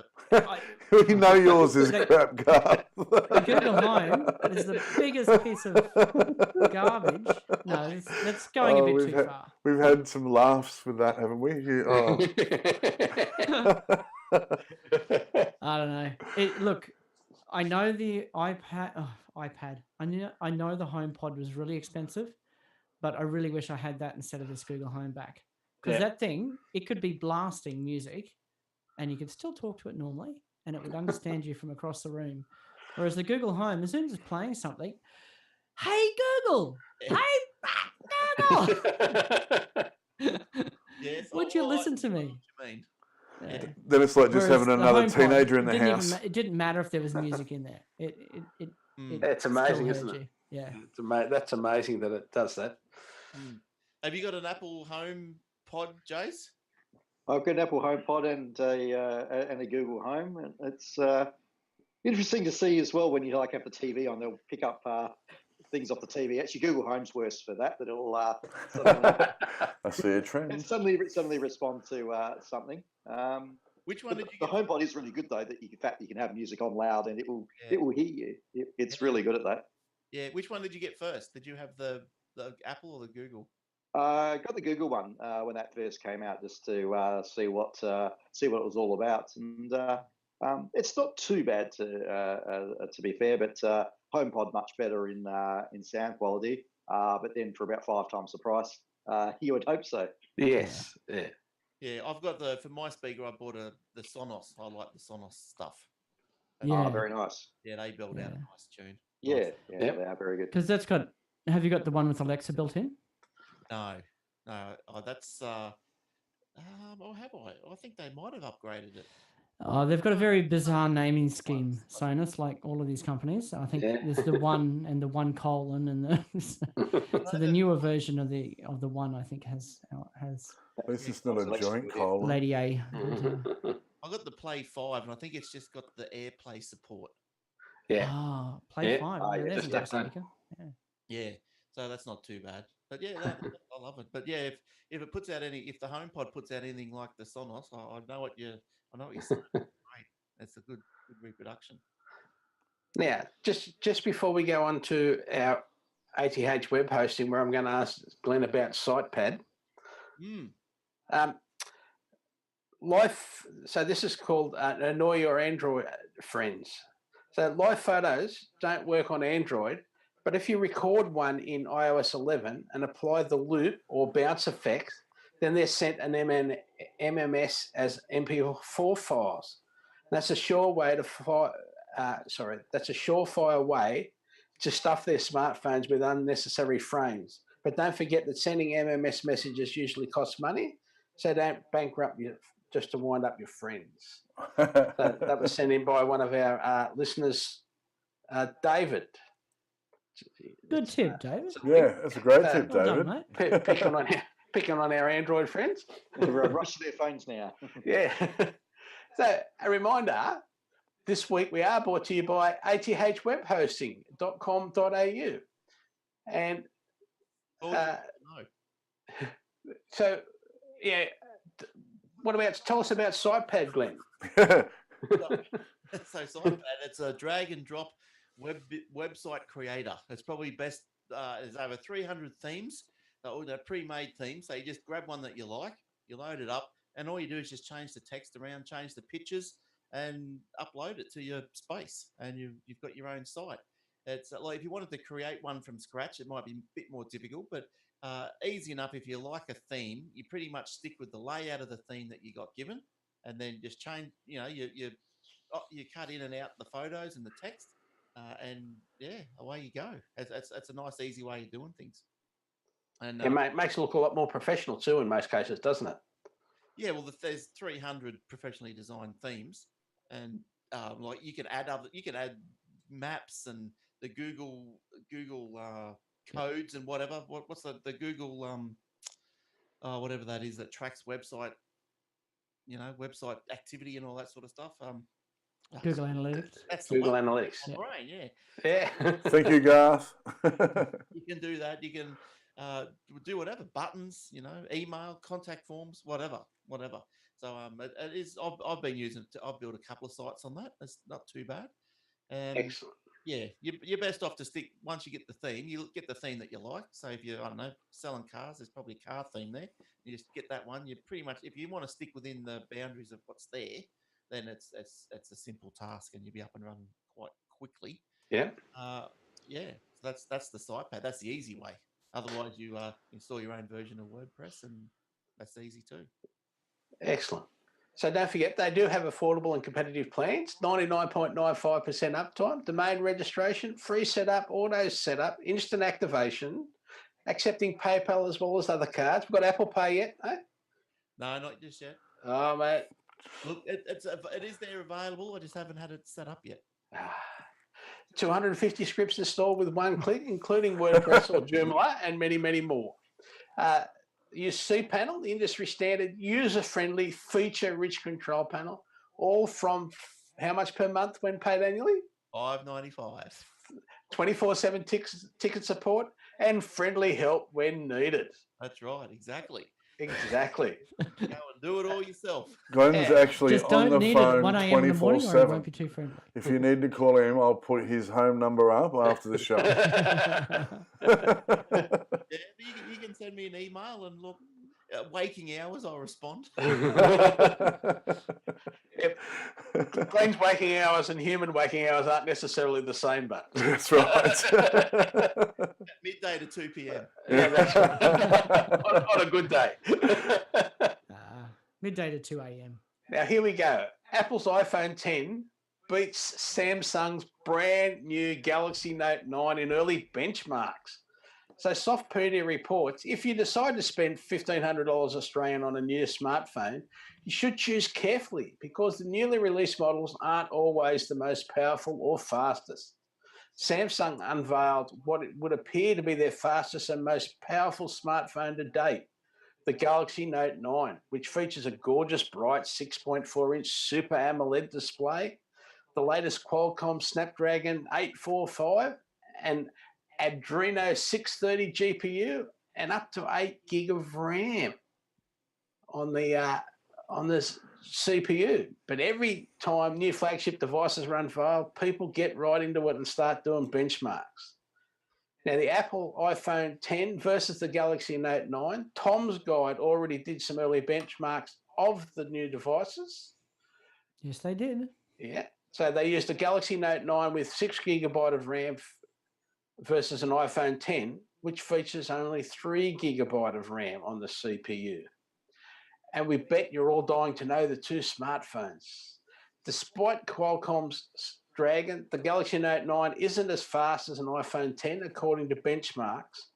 know yours is crap, Garth. The Google Home is the biggest piece of garbage. No, that's going a bit too far. We've had some laughs with that, haven't we? Oh. I don't know. Look, I know the iPad. I know the HomePod was really expensive, but I really wish I had that instead of this Google Home back. Because that thing, it could be blasting music and you could still talk to it normally and it would understand you from across the room. Whereas the Google Home, as soon as it's playing something, hey, Google! Hey, Google! Yes. Would you listen to me? What you mean? Yeah. Then it's like just having another teenager in the house. It didn't matter if there was music in there. It's amazing, isn't it? Yeah. That's amazing that it does that. Have you got an Apple Home Pod, Jace? I've got an Apple Home Pod and a Google Home. And it's interesting to see as well when you have the TV on, they'll pick up things off the TV. Actually, Google Home's worse for that. That it'll I see a trend. And suddenly respond to something. Which one did you get? The HomePod is really good though. That you can have music on loud and it will hear you. It's really good at that. Yeah. Which one did you get first? Did you have the Apple or the Google? I got the Google one when that first came out, just to see what it was all about, and it's not too bad to be fair, but HomePod much better in sound quality, but then for about 5 times the price, you would hope so. Yes, yeah. I've got for my speaker. I bought the Sonos. I like the Sonos stuff. Yeah, very nice. Yeah, they build out a nice tune. Yeah, they are very good. Because that's got. Have you got the one with Alexa built in? No. Oh, that's. Or have I? I think they might have upgraded it. They've got a very bizarre naming scheme, Sonos, like all of these companies. I think there's the one and the 1 colon and the so the newer version of the one I think has. At least it's not a joint colon. Lady A. I got the Play 5, and I think it's just got the AirPlay support. Yeah. Oh, Play 5. Oh, there's a speaker. Yeah. So that's not too bad. But yeah, I love it. But yeah, if it puts out if the HomePod puts out anything like the Sonos, I know what you're saying. Great. That's a good reproduction. Now, just before we go on to our ATH web hosting, where I'm going to ask Glenn about SitePad. So this is called Annoy Your Android Friends. So live photos don't work on Android, but if you record one in iOS 11 and apply the loop or bounce effect, then they're sent an MMS as MP4 files. That's a surefire way to stuff their smartphones with unnecessary frames. But don't forget that sending MMS messages usually costs money, so don't bankrupt you just to wind up your friends. That was sent in by one of our listeners, David. Good tip, David. Yeah, that's a great tip, David. Well done, picking on our Android friends. They're rushing their phones now. Yeah. So a reminder, this week we are brought to you by athwebhosting.com.au. And so, yeah, tell us about SitePad, Glenn. So SitePad, it's a drag and drop website creator. It's probably best. There's over 300 themes, they're pre-made themes. So you just grab one that you like, you load it up, and all you do is just change the text around, change the pictures, and upload it to your space, and you've got your own site. It's like if you wanted to create one from scratch, it might be a bit more difficult, but easy enough. If you like a theme, you pretty much stick with the layout of the theme that you got given, and then just change. You cut in and out the photos and the text, and away you go. That's a nice, easy way of doing things. And it makes it look a lot more professional too in most cases, doesn't it? Yeah, well, there's 300 professionally designed themes, and like you can add maps and the Google codes and whatever. What's the Google whatever that is that tracks website, website activity and all that sort of stuff. Google Analytics. That's the Google one. Analytics. My brain, Yeah. Thank you, Garth. You can do that. You can do whatever, buttons, email, contact forms, whatever. So it is. I've been using it. I've built a couple of sites on that. It's not too bad. Excellent. Yeah, you're best off to stick once you get the theme. You get the theme that you like. So if you're, I don't know, selling cars, there's probably a car theme there. You just get that one. You pretty much, if you want to stick within the boundaries of what's there, then it's a simple task, and you'll be up and running quite quickly. Yeah. So that's the site pad. That's the easy way. Otherwise, you install your own version of WordPress, and that's easy too. Excellent. So don't forget, they do have affordable and competitive plans, 99.95% uptime, domain registration, free setup, auto setup, instant activation, accepting PayPal as well as other cards. We've got Apple Pay yet, eh? No, not just yet. Oh, mate. Look, it is there available. I just haven't had it set up yet. 250 scripts installed with one click, including WordPress or Joomla and many, many more. Use cPanel, the industry standard, user-friendly, feature-rich control panel, all from how much per month when paid annually? $5.95. 24/7 ticket support and friendly help when needed. That's right, exactly. Exactly. Go and do it all yourself. Glenn's actually Just on don't the need it at phone 1 a.m. in the morning, or it won't 24/7. be too friendly. If you need to call him, I'll put his home number up after the show. Yeah, you can send me an email, and look, waking hours, I'll respond. Yep. Glenn's waking hours and human waking hours aren't necessarily the same, but That's right. Midday to 2 p.m. Yeah, that's right. on a good day. Midday to 2 a.m. Now, here we go. Apple's iPhone 10 beats Samsung's brand new Galaxy Note 9 in early benchmarks. So Softpedia reports, if you decide to spend $1,500 Australian on a new smartphone, you should choose carefully because the newly released models aren't always the most powerful or fastest. Samsung unveiled what it would appear to be their fastest and most powerful smartphone to date, the Galaxy Note 9, which features a gorgeous, bright 6.4-inch Super AMOLED display, the latest Qualcomm Snapdragon 845, and Adreno 630 GPU, and up to 8 gig of RAM on this CPU. But every time new flagship devices are unveiled, people get right into it and start doing benchmarks. Now, the Apple iPhone 10 versus the Galaxy Note 9, Tom's Guide already did some early benchmarks of the new devices. Yes, they did. Yeah. So they used a Galaxy Note 9 with 6 gigabyte of RAM versus an iPhone 10, which features only 3 gigabyte of RAM on the CPU. And we bet you're all dying to know the two smartphones. Despite Qualcomm's Dragon, the Galaxy Note 9 isn't as fast as an iPhone 10, according to benchmarks.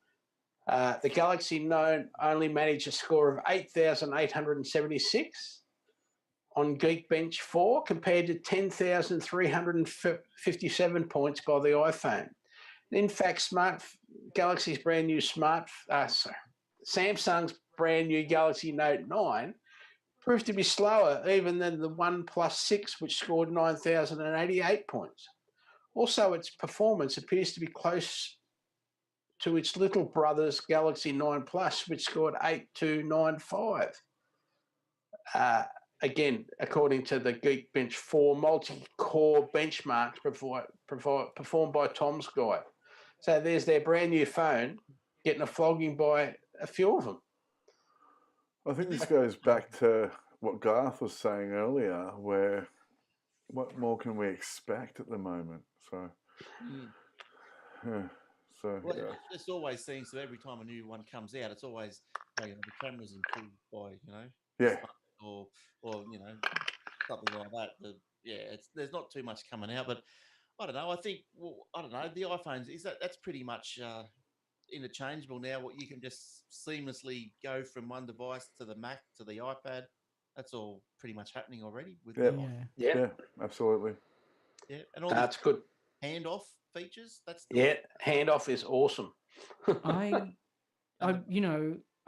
The Galaxy Note only managed a score of 8,876 on Geekbench 4 compared to 10,357 points by the iPhone. In fact, Samsung's brand new Galaxy Note 9 proved to be slower even than the OnePlus 6, which scored 9,088 points. Also, its performance appears to be close to its little brother's Galaxy 9 Plus, which scored 8,295. Again, according to the Geekbench 4 multi-core benchmarks performed by Tom's Guide. So there's their brand new phone getting a flogging by a few of them. I think this goes back to what Garth was saying earlier, where what more can we expect at the moment? So So Well, yeah. it just always seems that every time a new one comes out, it's always the camera's improved by Yeah. or something like that. There's not too much coming out, but I don't know. I think I don't know. The iPhones that's pretty much interchangeable now. What you can just seamlessly go from one device to the Mac to the iPad. That's all pretty much happening already with the iPhone. Yeah, absolutely. Yeah, and all That's good. Handoff features. That's handoff is awesome. I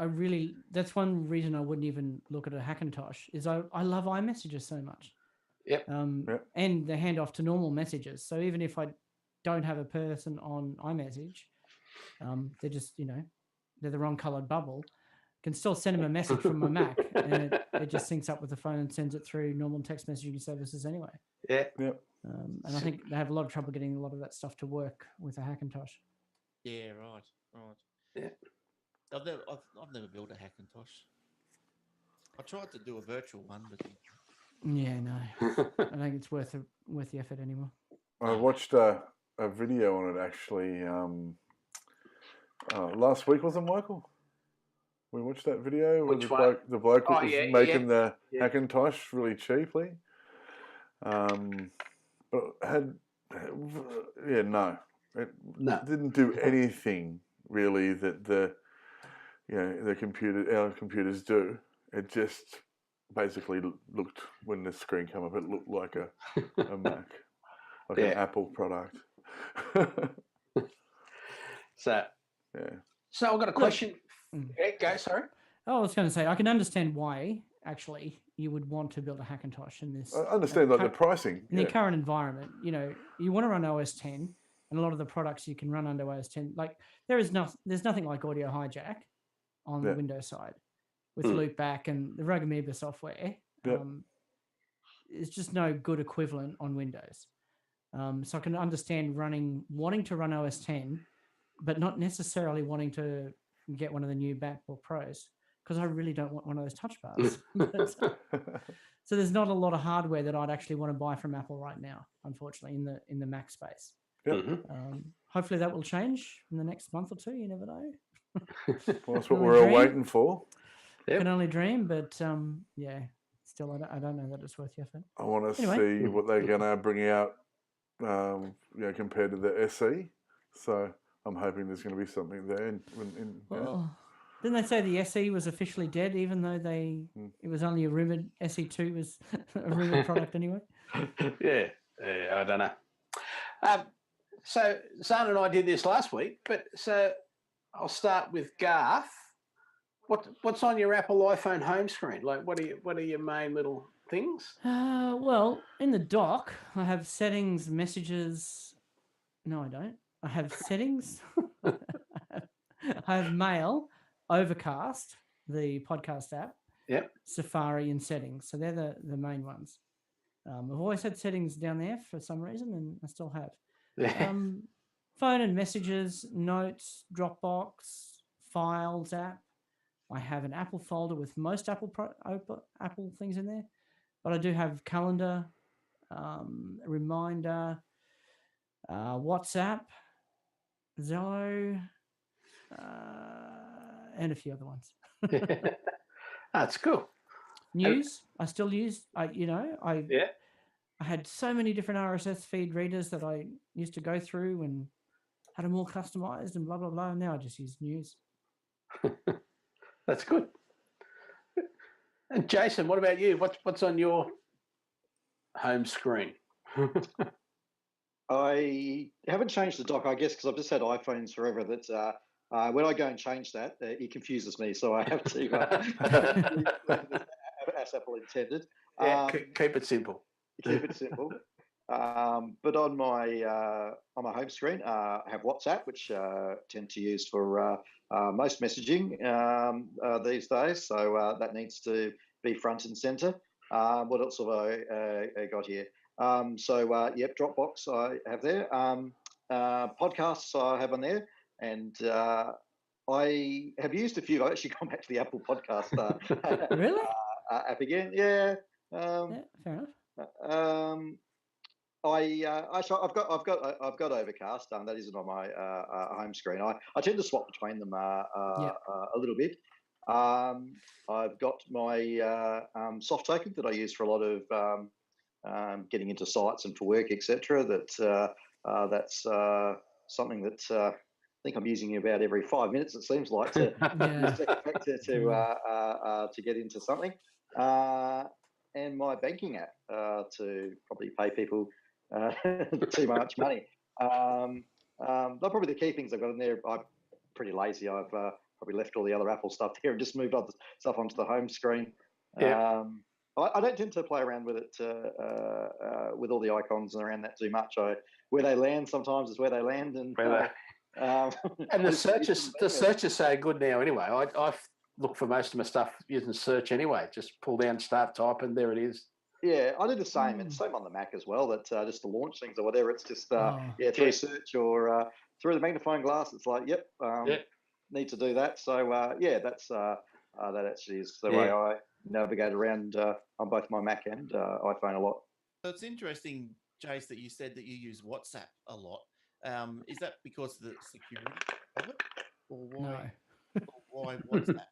really, that's one reason I wouldn't even look at a Hackintosh is I love iMessages so much. Yep. And the handoff to normal messages. So even if I don't have a person on iMessage, they're just, they're the wrong colored bubble, can still send them a message from my Mac and it just syncs up with the phone and sends it through normal text messaging services anyway. Yeah. And I think they have a lot of trouble getting a lot of that stuff to work with a Hackintosh. Yeah, right. Yeah. I've never built a Hackintosh. I tried to do a virtual one, but yeah, no, I don't think it's worth the effort anymore. I watched a video on it actually last week, wasn't it, Michael? We watched that video where the bloke was making the Hackintosh really cheaply. But it didn't do anything really that our computers do. It just basically looked, when the screen came up, it looked like a Mac, like an Apple product. So I've got a question. Go, sorry. Oh, I was going to say, I can understand why, actually, you would want to build a Hackintosh in this. I understand the pricing. In the current environment, you want to run OS 10, and a lot of the products you can run under OS 10. Like, there's nothing like Audio Hijack on the Windows side with Loopback and the Rogue Amoeba software. It's just no good equivalent on Windows. So I can understand wanting to run OS 10, but not necessarily wanting to get one of the new MacBook Pros, because I really don't want one of those touch bars. So there's not a lot of hardware that I'd actually want to buy from Apple right now, unfortunately, in the Mac space. Hopefully that will change in the next month or two. You never know. Well, that's what we're all waiting for. Can only dream, but still, I don't know that it's worth the effort. I want to see what they're going to bring out, compared to the SE. So I'm hoping there's going to be something there. Didn't they say the SE was officially dead, even though it was only a rumored SE2 was a rumored product anyway? Yeah, I don't know. So Zarn and I did this last week, but so I'll start with Garth. What's on your Apple iPhone home screen? Like, what are your main little things? Well, in the dock, I have settings, messages. No, I don't. I have settings. I have Mail, Overcast, the podcast app. Yep. Safari and settings. So they're the main ones. I've always had settings down there for some reason, and I still have. Phone and messages, notes, Dropbox, Files app. I have an Apple folder with most Apple things in there, but I do have Calendar, Reminder, WhatsApp, Zoho, and a few other ones. That's cool. News, I still use. I had so many different RSS feed readers that I used to go through and had them all customized and blah blah blah. And now I just use News. That's good. And Jason, what about you? What's on your home screen? I haven't changed the dock, I guess, because I've just had iPhones forever. That when I go and change that, it confuses me. So I have to, as Apple intended. Keep it simple. Keep it simple. But on my home screen, I have WhatsApp, which I tend to use for most messaging these days. So that needs to be front and center. What else have I got here? Dropbox I have there. Podcasts I have on there, and I have used a few. I've actually gone back to the Apple Podcast really? App again. Yeah. Fair enough. I've got Overcast. That isn't on my home screen. I tend to swap between them a little bit. I've got my soft token that I use for a lot of getting into sites and for work, etc. That's something that I think I'm using about every 5 minutes. It seems like to get into something. And my banking app to probably pay people too much money. They're probably the key things I've got in there. I'm pretty lazy. I've probably left all the other Apple stuff there and just moved other stuff onto the home screen. I don't tend to play around with it with all the icons and around that too much. Where they land sometimes is where they land, and and the search is so good now. Anyway, I look for most of my stuff using search anyway. Just pull down, start typing, there it is. Yeah, I do the same. It's the same on the Mac as well. That just to launch things or whatever, it's just through search or through the magnifying glass. It's like, need to do that. So that actually is the way I navigate around on both my Mac and iPhone a lot. So it's interesting, Jace, that you said that you use WhatsApp a lot. Is that because of the security of it, or why? No. Or why WhatsApp?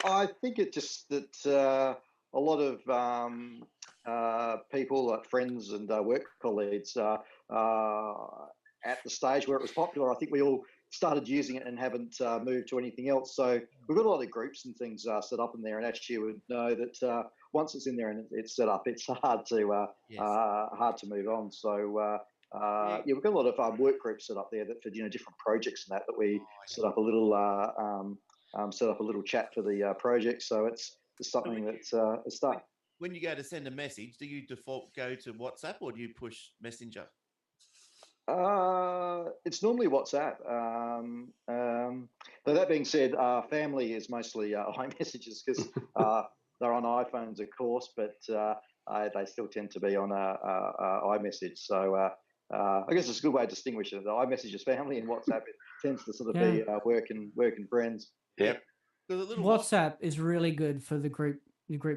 I think it just that a lot of people, like friends and work colleagues, at the stage where it was popular, I think we all started using it and haven't moved to anything else. So we've got a lot of groups and things set up in there, and actually you would know that once it's in there and it's set up, it's hard to move on. So we've got a lot of work groups set up there that for different projects and that we set up a little chat for the project. So it's something that's a start. When you go to send a message, do you default go to WhatsApp or do you push Messenger? It's normally WhatsApp. But that being said, family is mostly iMessages because they're on iPhones, of course, but they still tend to be on iMessage. So I guess it's a good way to distinguish it. The iMessage is family, and WhatsApp it tends to sort of be work and friends. Yeah. WhatsApp is really good for the group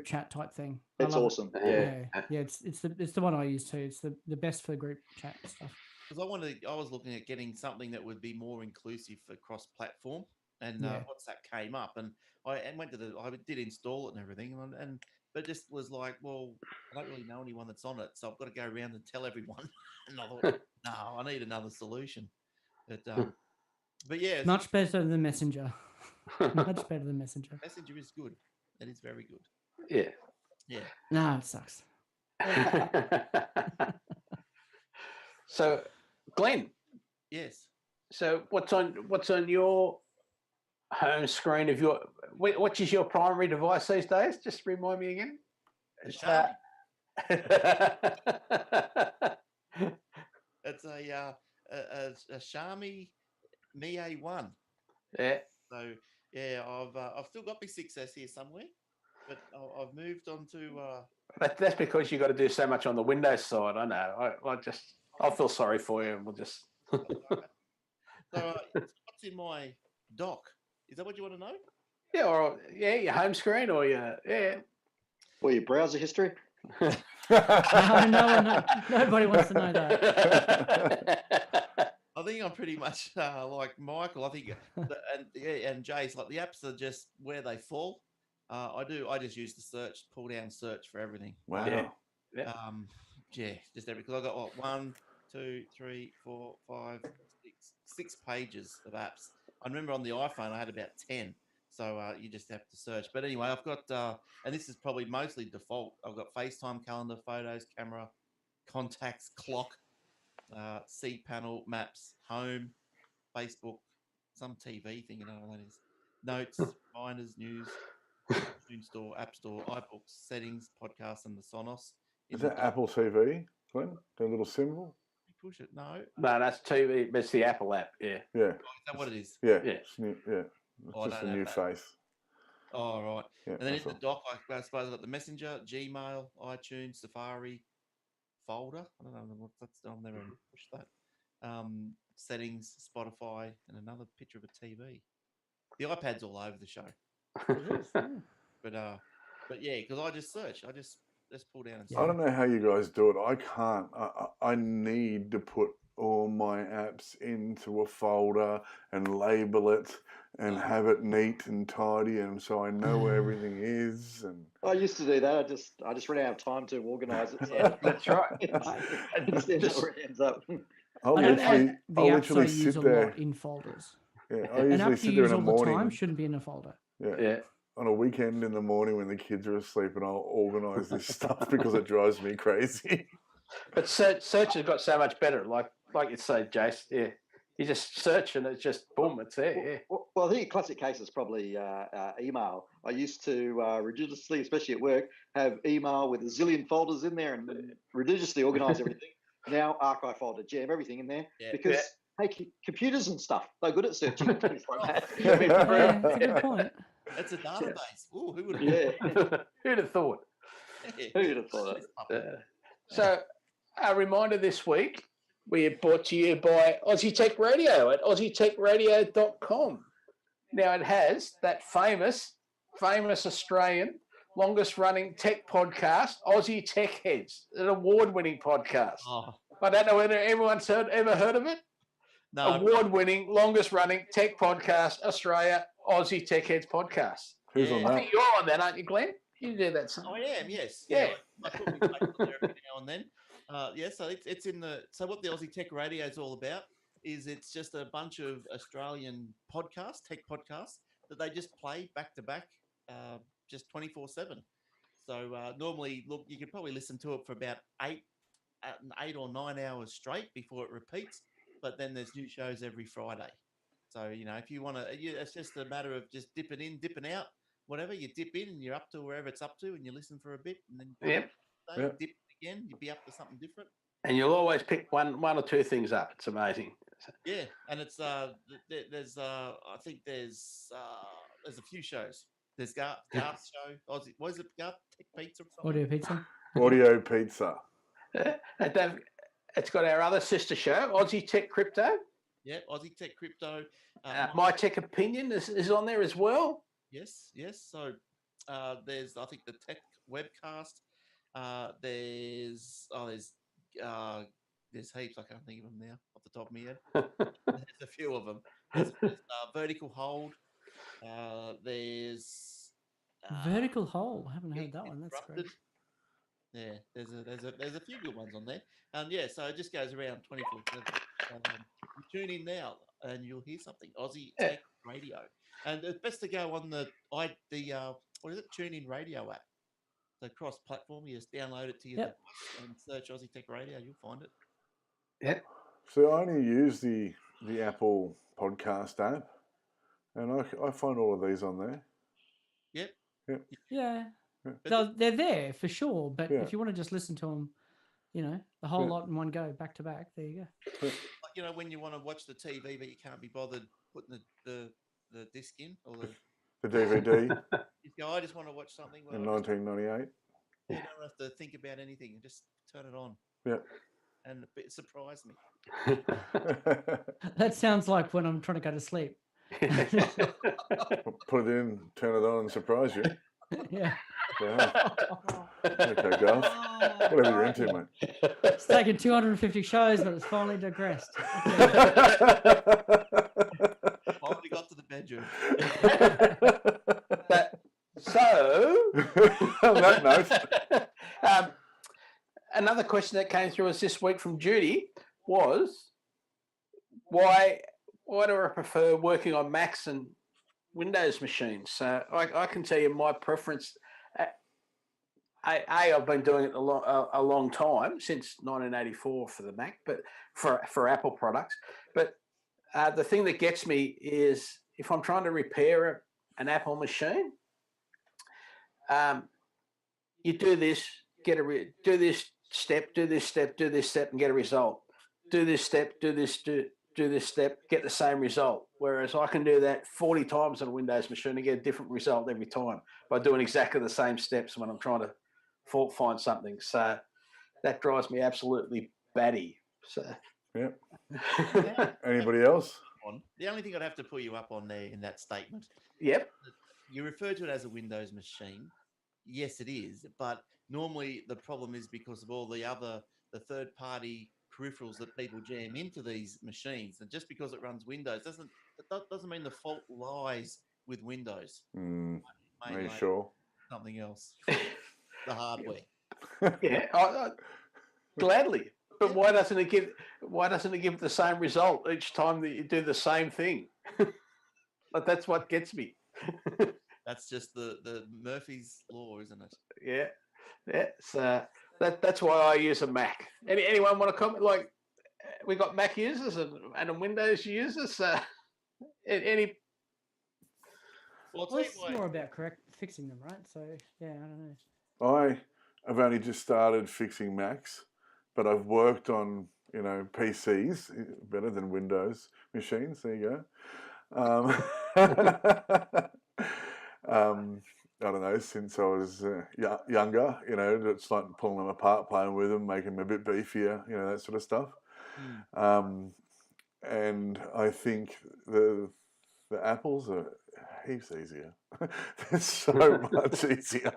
chat type thing. It's awesome. Yeah. It's the one I use too. It's the best for group chat stuff. Because I was looking at getting something that would be more inclusive for cross-platform, and WhatsApp came up, and I did install it and everything, but just was like, well, I don't really know anyone that's on it, so I've got to go around and tell everyone. And I thought, no, I need another solution. But yeah, much better than Messenger. Much better than Messenger. Messenger is good. It is very good. Yeah. Yeah. No, it sucks. So, Glenn. Yes. So, what's on your home screen of your? Which is your primary device these days? Just remind me again. It's a Xiaomi Mi A1. Yeah. So yeah, I've still got my 6S here somewhere, but I've moved on to. That's because you got to do so much on the Windows side. I know. I'll feel sorry for you, and we'll just. So what's in my dock? Is that what you want to know? Yeah, or your home screen, or your Or your browser history. No, nobody wants to know that. I think I'm pretty much like Michael. I think, and Jay's like the apps are just where they fall. I just use the pull down search for everything. Wow. Just every because I got 1, 2, 3, 4, 5, 6 pages of apps. I remember on the iPhone I had about 10. So you just have to search. But anyway, I've got, and this is probably mostly default. I've got FaceTime, calendar, photos, camera, contacts, clock, seat panel, maps, home, Facebook, some TV thing, you know what that is. Notes, reminders, news, iTunes Store, App Store, iBooks, settings, podcasts, and the Sonos. Is that Apple TV, Glenn? The little symbol? You push it? No. No, that's TV. It's the Apple app. Yeah. Yeah. Oh, is that what it is? Yeah. Yeah. It's just a new face. Oh, right. Yeah, and then in the dock, I suppose I've got the Messenger, Gmail, iTunes, Safari, folder. I don't know what that's. I've never pushed that. Settings, Spotify, and another picture of a TV. The iPad's all over the show. But yeah, because I just search. Let's pull down and see. I don't know how you guys do it. I can't. I need to put all my apps into a folder and label it and have it neat and tidy, and so I know where everything is. And I used to do that. I just ran out of time to organise it. So That's right. it's where it ends up. I'll I don't know literally, the I'll apps I literally use sit a there. lot in folders. Yeah, I An usually app sit you there use in all the the morning. time shouldn't be in a folder. Yeah. On a weekend in the morning when the kids are asleep, and I'll organise this stuff because it drives me crazy. But search has got so much better. Like you say, Jace. Yeah. You just search and it's just boom, it's there. Yeah. Well, I think a classic case is probably email. I used to religiously, especially at work, have email with a zillion folders in there and religiously organise everything. Now archive folder, jam everything in there because hey, computers and stuff, they're good at searching and things like that. Yeah, that's a good point. It's a database. Ooh, who would have Who'd have thought? Who'd have thought it? So, a reminder this week, we are brought to you by Aussie Tech Radio at aussietechradio.com. Now, it has that famous Australian longest running tech podcast, Aussie Tech Heads, an award-winning podcast. Oh. I don't know whether everyone's ever heard of it. No. Award-winning, longest-running tech podcast, Australia, Aussie Tech Heads podcast. Who's on I that? think you're on that, aren't you, Glenn? You do that. I am, yes. Yeah. I put my face on there every now and then. So it's in the. So what the Aussie Tech Radio is all about is it's just a bunch of Australian podcasts, tech podcasts that they just play back to back, just 24/7. So normally, look, you could probably listen to it for about 8 or 9 hours straight before it repeats. But then there's new shows every Friday. So if you want to, it's just a matter of just dipping in, dipping out, whatever. You dip in and you're up to wherever it's up to, and you listen for a bit, and then dip again. You'll be up to something different. And you'll always pick one or two things up. It's amazing. Yeah, and it's there's I think there's a few shows. There's Garth's show. Aussie, what is it? Garth Tech Pizza or something? Audio pizza. Audio pizza. It's got our other sister show, Aussie Tech Crypto. Yeah, Aussie Tech Crypto. My Tech Opinion is on there as well. Yes. So there's, I think, the Tech Webcast. There's heaps. I can't think of them now off the top of my head. There's a few of them. There's Vertical Hold. There's Vertical Hold. I haven't heard that one. That's great. Yeah, there's a few good ones on there. So it just goes around 24/7. Tune in now and you'll hear something. Aussie Tech Radio, and it's best to go on the what is it? TuneIn Radio app. So cross-platform. You just download it to your device and search Aussie Tech Radio. You'll find it. Yeah. So I only use the Apple podcast app, and I find all of these on there. Yep. Yeah. They're there for sure, but if you want to just listen to them, the whole lot in one go, back to back, there you go. Like, when you want to watch the TV, but you can't be bothered putting the disc in or the DVD. You go, I just want to watch something. In 1998. You don't have to think about anything. You just turn it on. Yeah. And it surprised me. That sounds like when I'm trying to go to sleep. Put it in, turn it on, and surprise you. Yeah. Okay, Garth. Whatever you're into, mate. It's taken 250 shows, but it's finally digressed. Finally got to the bedroom. So, on that note, another question that came through us this week from Judy was, why do I prefer working on Macs and Windows machines? So I can tell you my preference. I've been doing it a long time, since 1984 for the Mac, but for Apple products. But the thing that gets me is if I'm trying to repair an Apple machine, you do this, do this step, and get a result. Do this step, do this step, get the same result. Whereas I can do that 40 times on a Windows machine and get a different result every time by doing exactly the same steps when I'm trying to fault find something. So that drives me absolutely batty. So yep. Anybody else? The only thing I'd have to put you up on there in that statement. Yep. You refer to it as a Windows machine. yes, it is. But normally the problem is because of all the third-party peripherals that people jam into these machines, and just because it runs Windows doesn't mean the fault lies with Windows. Are you sure? Something else, the hardware. Yeah, gladly. But why doesn't it give the same result each time that you do the same thing? But that's what gets me. That's just the Murphy's law, isn't it? Yeah. So that's why I use a Mac. Anyone want to comment? Like, we got Mac users and Windows users. Any? Well, it's more about fixing them, right? So yeah, I don't know. I have only just started fixing Macs, but I've worked on PCs better than Windows machines. There you go. I don't know, since I was younger, it's like pulling them apart, playing with them, making them a bit beefier, that sort of stuff. And I think the Apples are heaps easier. They're so much easier.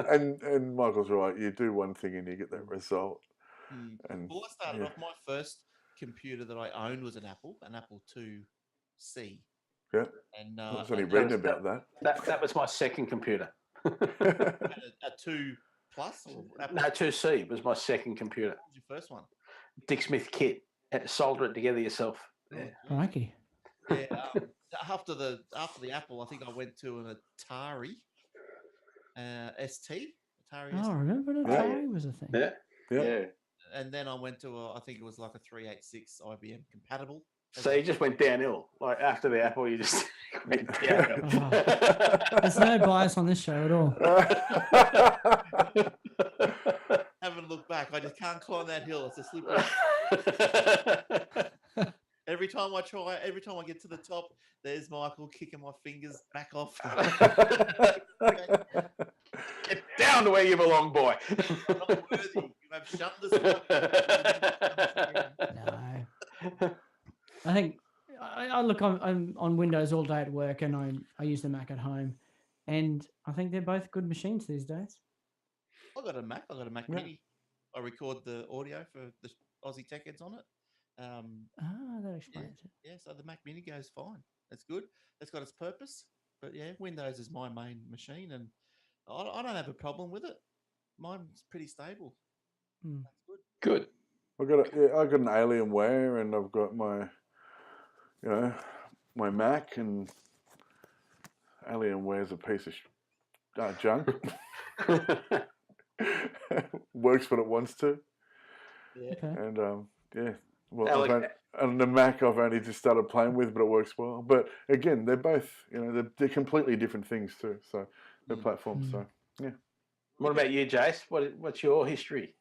and Michael's right, you do one thing and you get that result. And, I started off, my first computer that I owned was an Apple IIc. Yeah. And I was only reading about that. That was my second computer. a 2 Plus? No, 2C was my second computer. What was your first one? Dick Smith kit. Had to solder it together yourself. Yeah. Crikey. Yeah. After the Apple, I think I went to an Atari ST. Atari ST. Oh, remember Atari was a thing. Yeah. And then I went to I think it was like a 386 IBM compatible. So you just went downhill. Like after the Apple, you just went downhill. There's no bias on this show at all. Haven't looked back. I just can't climb that hill. It's a slippery. Every time I get to the top, there's Michael kicking my fingers back off. Get down to where you belong, boy. You're not worthy. You have shunned us. No. I think I look on Windows all day at work, and I use the Mac at home, and I think they're both good machines these days. I got a Mac Mini. I record the audio for the Aussie Tech Heads on it. That explains it. Yeah, so the Mac Mini goes fine. That's good. That's got its purpose. But yeah, Windows is my main machine, and I don't have a problem with it. Mine's pretty stable. That's good. I got an Alienware, and I've got my my Mac, and Alienware's a piece of junk. Works when it wants to. Yeah. Okay. And well, and the Mac I've only just started playing with, but it works well. But again, they're both, they're completely different things too. So they're platforms. So yeah. What about you, Jace? What's your history?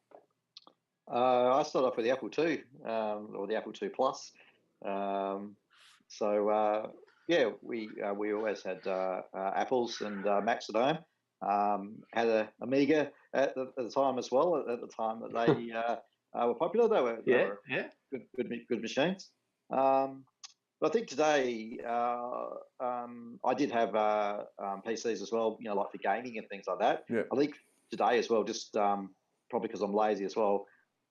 I started off with the Apple II, or the Apple II Plus. We always had Apples and Macs at home. Had an Amiga at the time as well. At the time that they were popular, they were good machines. But I think today I did have PCs as well. Like for gaming and things like that. Yeah. I think today as well, just probably because I'm lazy as well.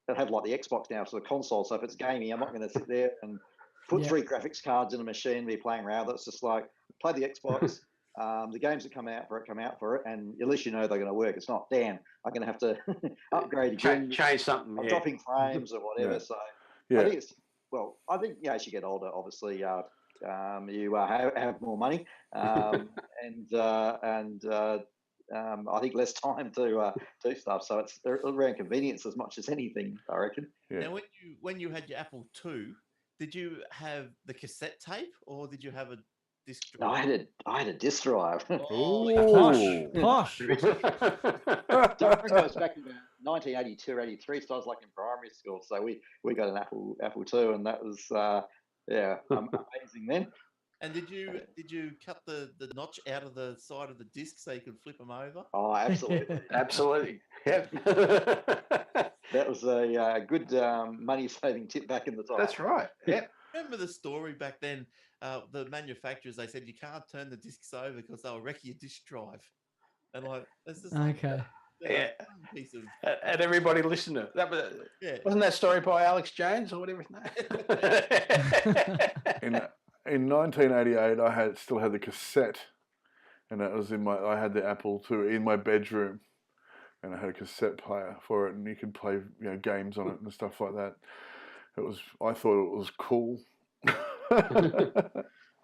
I have like the Xbox now, so the console. So if it's gaming, I'm not going to sit there and put 3 graphics cards in a machine and be playing around. That's just like play the Xbox. The games that come out for it, and at least they're going to work. It's not, damn, I'm going to have to upgrade again. Change something. I'm dropping frames or whatever. Yeah. So Yeah. I think as you get older, obviously, you have more money, and I think less time to do stuff. So it's around convenience as much as anything, I reckon. Yeah. Now, when you had your Apple II, did you have the cassette tape or did you have a disc drive? No, I had a disc drive. Posh. I was back in 1982, 83, so I was like in primary school. So we got an Apple II, and that was amazing then. And did you cut the notch out of the side of the disc so you could flip them over? Oh, absolutely, absolutely. Yep. That was a good money-saving tip back in the time. That's right. Yep. Remember the story back then? The manufacturers, they said you can't turn the discs over because they'll wreck your disc drive. And like, it's just Okay. Yeah. piece of And everybody listened to it. That was, wasn't that story by Alex Jones or whatever his name? In 1988, I still had the cassette, and that was I had the Apple II in my bedroom, and I had a cassette player for it, and you could play games on it and stuff like that. I thought it was cool.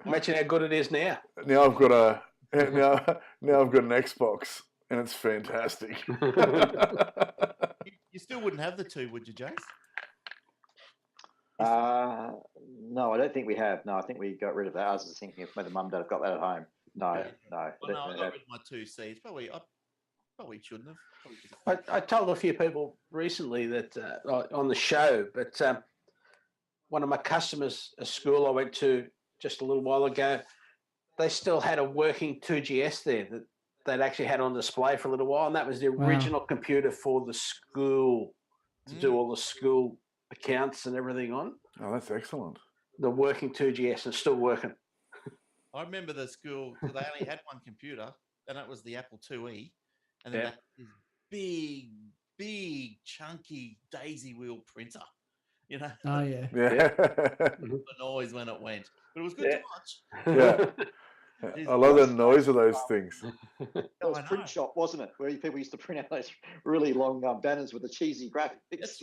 Imagine how good it is now. Now I've got now I've got an Xbox, and it's fantastic. You still wouldn't have the two, would you, Jace? No, I don't think we have. No, I think we got rid of that. I was just thinking if whether Mum and Dad have got that at home. No. Well, no, I got rid of my 2C. I probably shouldn't have. I told a few people recently that on the show, but one of my customers, a school I went to just a little while ago, they still had a working 2GS there that they'd actually had on display for a little while, and that was the original computer for the school to do all the school accounts and everything on. Oh, that's excellent. The working 2GS and still working. I remember the school, because they only had one computer, and that was the Apple IIe, and then this big, chunky daisy wheel printer. Oh yeah. The noise when it went, but it was good to watch. Yeah. I love the noise of those things. It was print shop, wasn't it? Where people used to print out those really long banners with the cheesy graphics.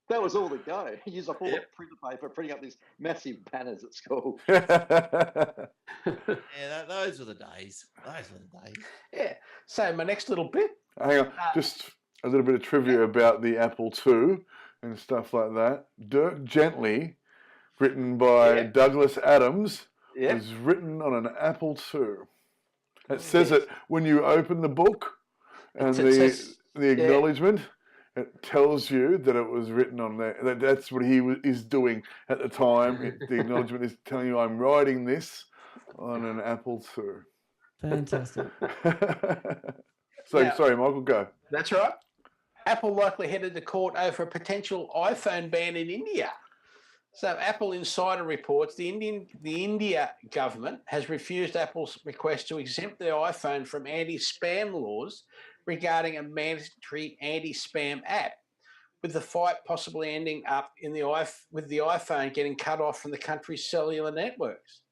That was all the go. You used up all the printer paper, printing up these massive banners at school. Those were the days. Yeah. So my next little bit. Hang on, just a little bit of trivia about the Apple II and stuff like that. Dirk Gently, written by Douglas Adams, was written on an Apple II. It says it when you open the book and the acknowledgement. It tells you that it was written on there. That's what he is doing at the time. The acknowledgement is telling you, I'm writing this on an Apple II. Fantastic. Sorry, Michael, go. That's right. Apple likely headed to court over a potential iPhone ban in India. So Apple Insider reports the India government has refused Apple's request to exempt their iPhone from anti-spam laws regarding a mandatory anti-spam app, with the fight possibly ending up with the iPhone getting cut off from the country's cellular networks.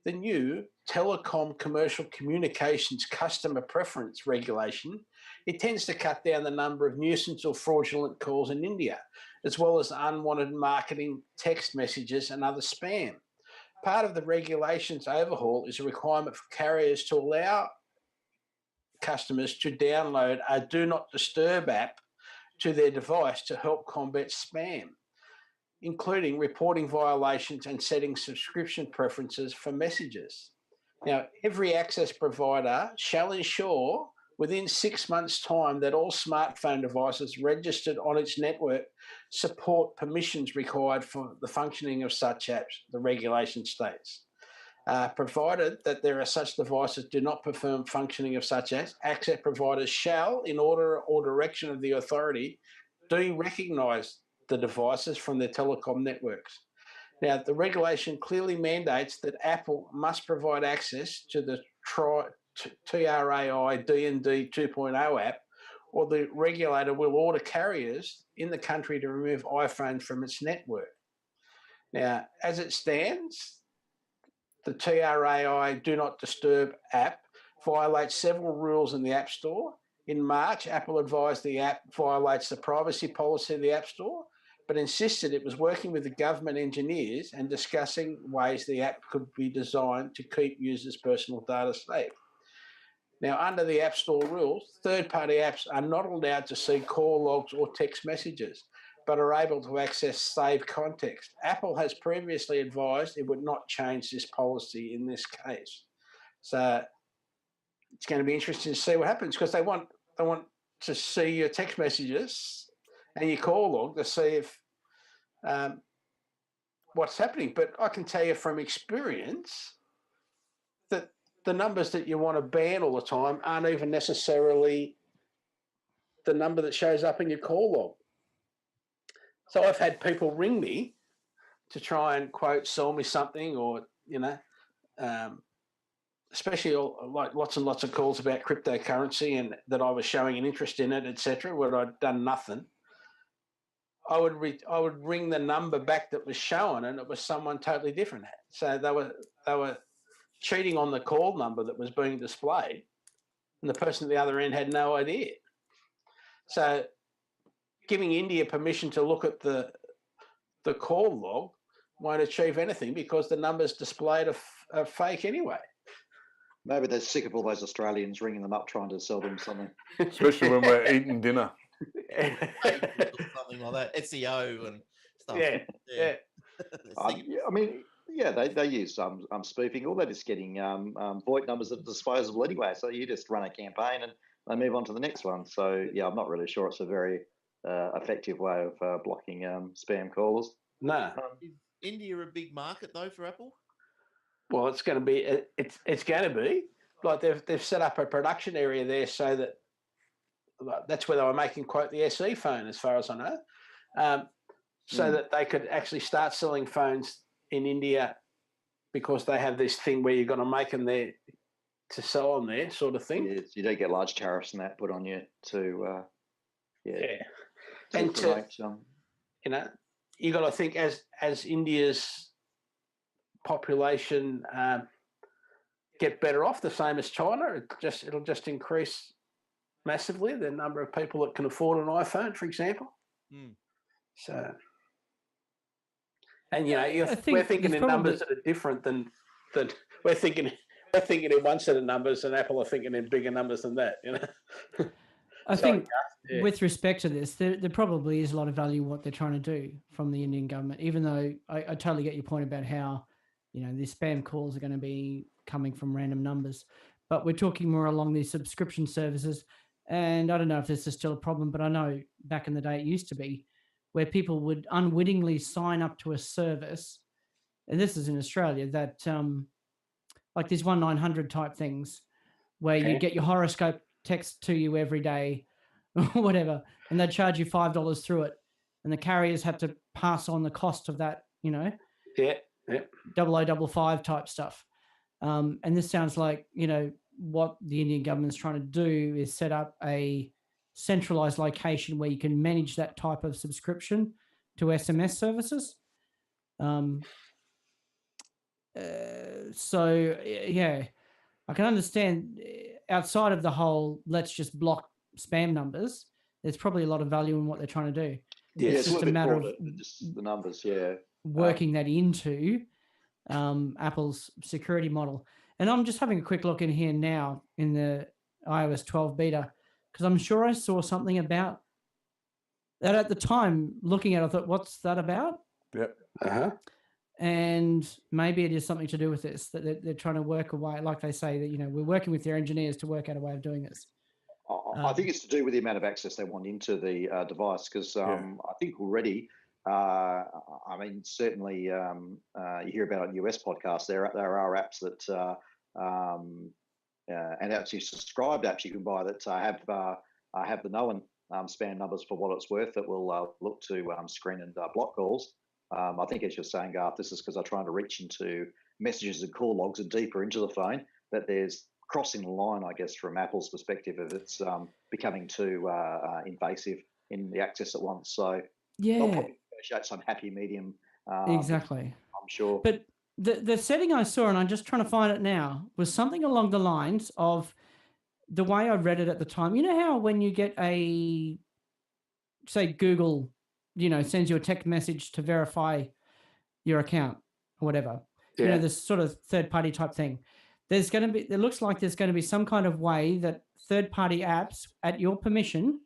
The new Telecom Commercial Communications Customer Preference Regulation intends to cut down the number of nuisance or fraudulent calls in India, as well as unwanted marketing, text messages and other spam. Part of the regulation's overhaul is a requirement for carriers to allow customers to download a Do Not Disturb app to their device to help combat spam, including reporting violations and setting subscription preferences for messages. Now, every access provider shall ensure within 6 months' time that all smartphone devices registered on its network support permissions required for the functioning of such apps, the regulation states. Provided that there are such devices do not perform functioning of such apps, access providers shall, in order or direction of the authority, de-recognise the devices from their telecom networks. Now, the regulation clearly mandates that Apple must provide access to the TRAI D&D 2.0 app, or the regulator will order carriers in the country to remove iPhones from its network. Now, as it stands, the TRAI Do Not Disturb app violates several rules in the App Store. In March, Apple advised the app violates the privacy policy of the App Store, but insisted it was working with the government engineers and discussing ways the app could be designed to keep users' personal data safe. Now, under the App Store rules, third-party apps are not allowed to see call logs or text messages, but are able to access saved context. Apple has previously advised it would not change this policy in this case. So it's going to be interesting to see what happens, because they want to see your text messages and your call log to see if what's happening. But I can tell you from experience that the numbers that you want to ban all the time aren't even necessarily the number that shows up in your call log. So I've had people ring me to try and, quote, sell me something, or, especially like lots and lots of calls about cryptocurrency and that I was showing an interest in it, etc., where I'd done nothing. I would ring the number back that was shown, and it was someone totally different. So they were cheating on the call number that was being displayed, and the person at the other end had no idea. So giving India permission to look at the call log won't achieve anything because the numbers displayed are fake anyway. Maybe they're sick of all those Australians ringing them up trying to sell them something. Especially when we're eating dinner. Something like that, SEO and stuff. Yeah. I mean, yeah, they use spoofing, or they're just getting VoIP numbers that are disposable anyway. So you just run a campaign and they move on to the next one. So yeah, I'm not really sure it's a very effective way of blocking spam callers. No. Is India a big market though for Apple? Well, it's going to be. It's going to be like they've set up a production area there so that that's where they were making quote the SE phone, as far as I know, so that they could actually start selling phones in India because they have this thing where you've got to make them there to sell them there, sort of thing. Yeah, you don't get large tariffs and that put on you to and to you know, you got to think as India's population get better off, the same as China. It'll just increase massively the number of people that can afford an iPhone, for example. So, and we're thinking in numbers that are different than we're thinking in one set of numbers, and Apple are thinking in bigger numbers than that. I think with respect to this, there probably is a lot of value in what they're trying to do from the Indian government, even though I totally get your point about how, the spam calls are going to be coming from random numbers. But we're talking more along these subscription services. And I don't know if this is still a problem, but I know back in the day it used to be where people would unwittingly sign up to a service. And this is in Australia that like these 1-900 type things where you get your horoscope text to you every day or whatever, and they'd charge you $5 through it. And the carriers have to pass on the cost of that, Yeah. 0055 type stuff. And this sounds like, what the Indian government's trying to do is set up a centralized location where you can manage that type of subscription to SMS services. So, yeah, I can understand outside of the whole let's just block spam numbers, there's probably a lot of value in what they're trying to do. Yeah, it's just a matter of just the numbers, working that into Apple's security model. And I'm just having a quick look in here now in the iOS 12 beta, because I'm sure I saw something about that at the time. Looking at it, I thought, what's that about? Yep. And maybe it is something to do with this, that they're trying to work a way, like they say, that, we're working with their engineers to work out a way of doing this. I think it's to do with the amount of access they want into the device, because I think already, certainly you hear about it on US podcasts, there are apps that, and actually subscribed apps you can buy that have the known spam numbers for what it's worth that will look to screen and block calls. I think, as you're saying, Garth, this is because they're trying to reach into messages and call logs and deeper into the phone, that there's crossing the line, I guess, from Apple's perspective, of it's becoming too invasive in the access at once. So they'll probably negotiate some happy medium. Exactly. I'm sure. But the setting I saw, and I'm just trying to find it now, was something along the lines of the way I read it at the time. You know how when you get say Google, sends you a text message to verify your account or whatever, this sort of third-party type thing. It looks like there's going to be some kind of way that third-party apps at your permission,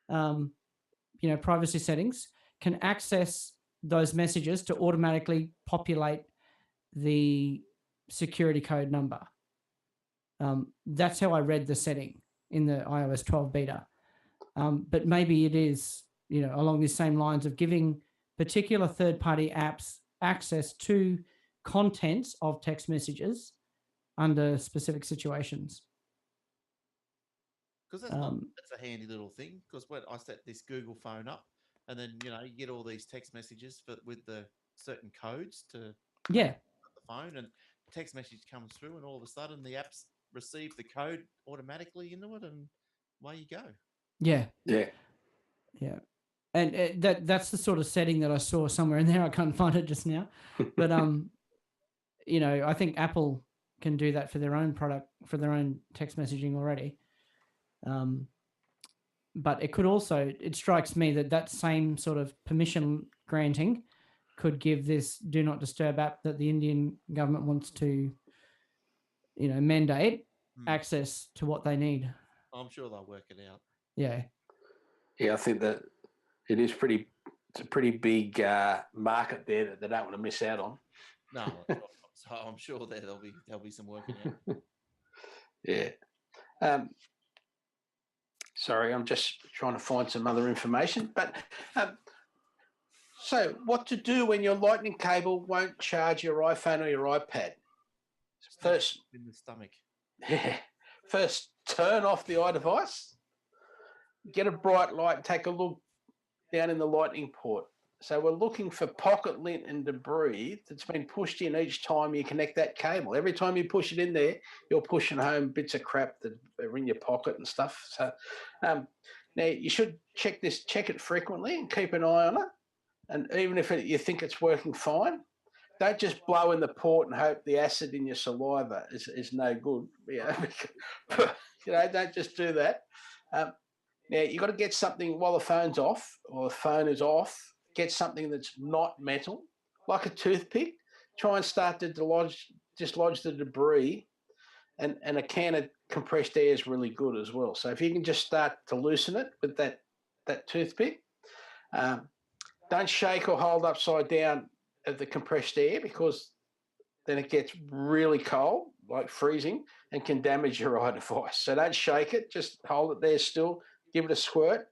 privacy settings, can access those messages to automatically populate the security code number. That's how I read the setting in the iOS 12 beta. But maybe it is, along these same lines of giving particular third-party apps access to contents of text messages under specific situations. Because that's a handy little thing. Because when I set this Google phone up, and then you get all these text messages with the certain codes to the phone, and text message comes through, and all of a sudden the apps receive the code automatically into it, and away you go. Yeah. Yeah. Yeah. And that's the sort of setting that I saw somewhere in there. I can't find it just now. But, you know, I think Apple can do that for their own product, for their own text messaging already. But it could also, it strikes me that same sort of permission granting could give this do not disturb app that the Indian government wants to, you know, mandate access to what they need. I'm sure they'll work it out. Yeah. Yeah, I think that it is it's a pretty big market there that they don't want to miss out on. No, so I'm sure there'll be some working out. Yeah. Sorry, I'm just trying to find some other information. But so, what to do when your lightning cable won't charge your iPhone or your iPad? First, in the stomach. Yeah. First, turn off the iDevice. Get a bright light and take a look down in the lightning port. So we're looking for pocket lint and debris that's been pushed in each time you connect that cable. Every time you push it in there, you're pushing home bits of crap that are in your pocket and stuff. So now you should check it frequently and keep an eye on it. And even if you think it's working fine, don't just blow in the port and hope the acid in your saliva is no good. Don't just do that. Now, you've got to get something while the phone's off or the phone is off. Get something that's not metal, like a toothpick. Try and start to dislodge the debris, and a can of compressed air is really good as well. So if you can just start to loosen it with that toothpick, don't shake or hold upside down at the compressed air, because then it gets really cold, like freezing, and can damage your iDevice. So don't shake it, just hold it there still, give it a squirt.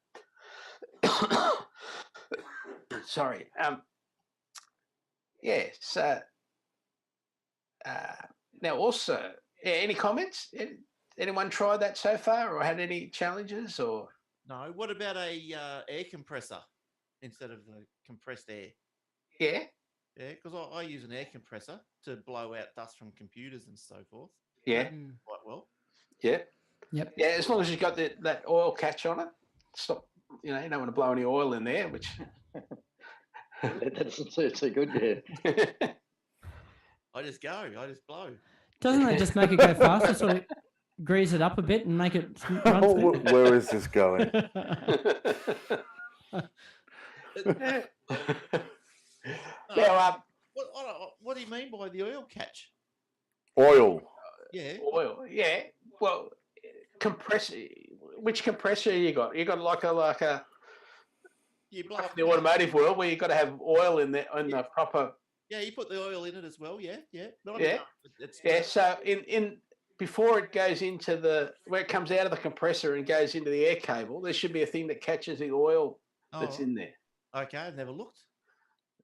Sorry. So now also, any comments? Anyone tried that so far or had any challenges? Or no? What about a air compressor instead of the compressed air? Yeah. Yeah, because I use an air compressor to blow out dust from computers and so forth. Yeah. Quite well. Yeah. Yep. Yeah, as long as you've got that oil catch on it. Stop. You don't want to blow any oil in there, which that's too good. Yeah. I just blow. Doesn't that just make it go faster? Sort of grease it up a bit and make it run smooth? Where is this going? What do you mean by the oil catch? Oil. Yeah. Oil. Yeah. Well, compressor. Which compressor you got? You got like a. You blow up the automotive world where you've got to have oil in there on the proper. Yeah, you put the oil in it as well. Yeah. So in before it goes into where it comes out of the compressor and goes into the air cable, there should be a thing that catches the oil that's in there. Okay, I've never looked.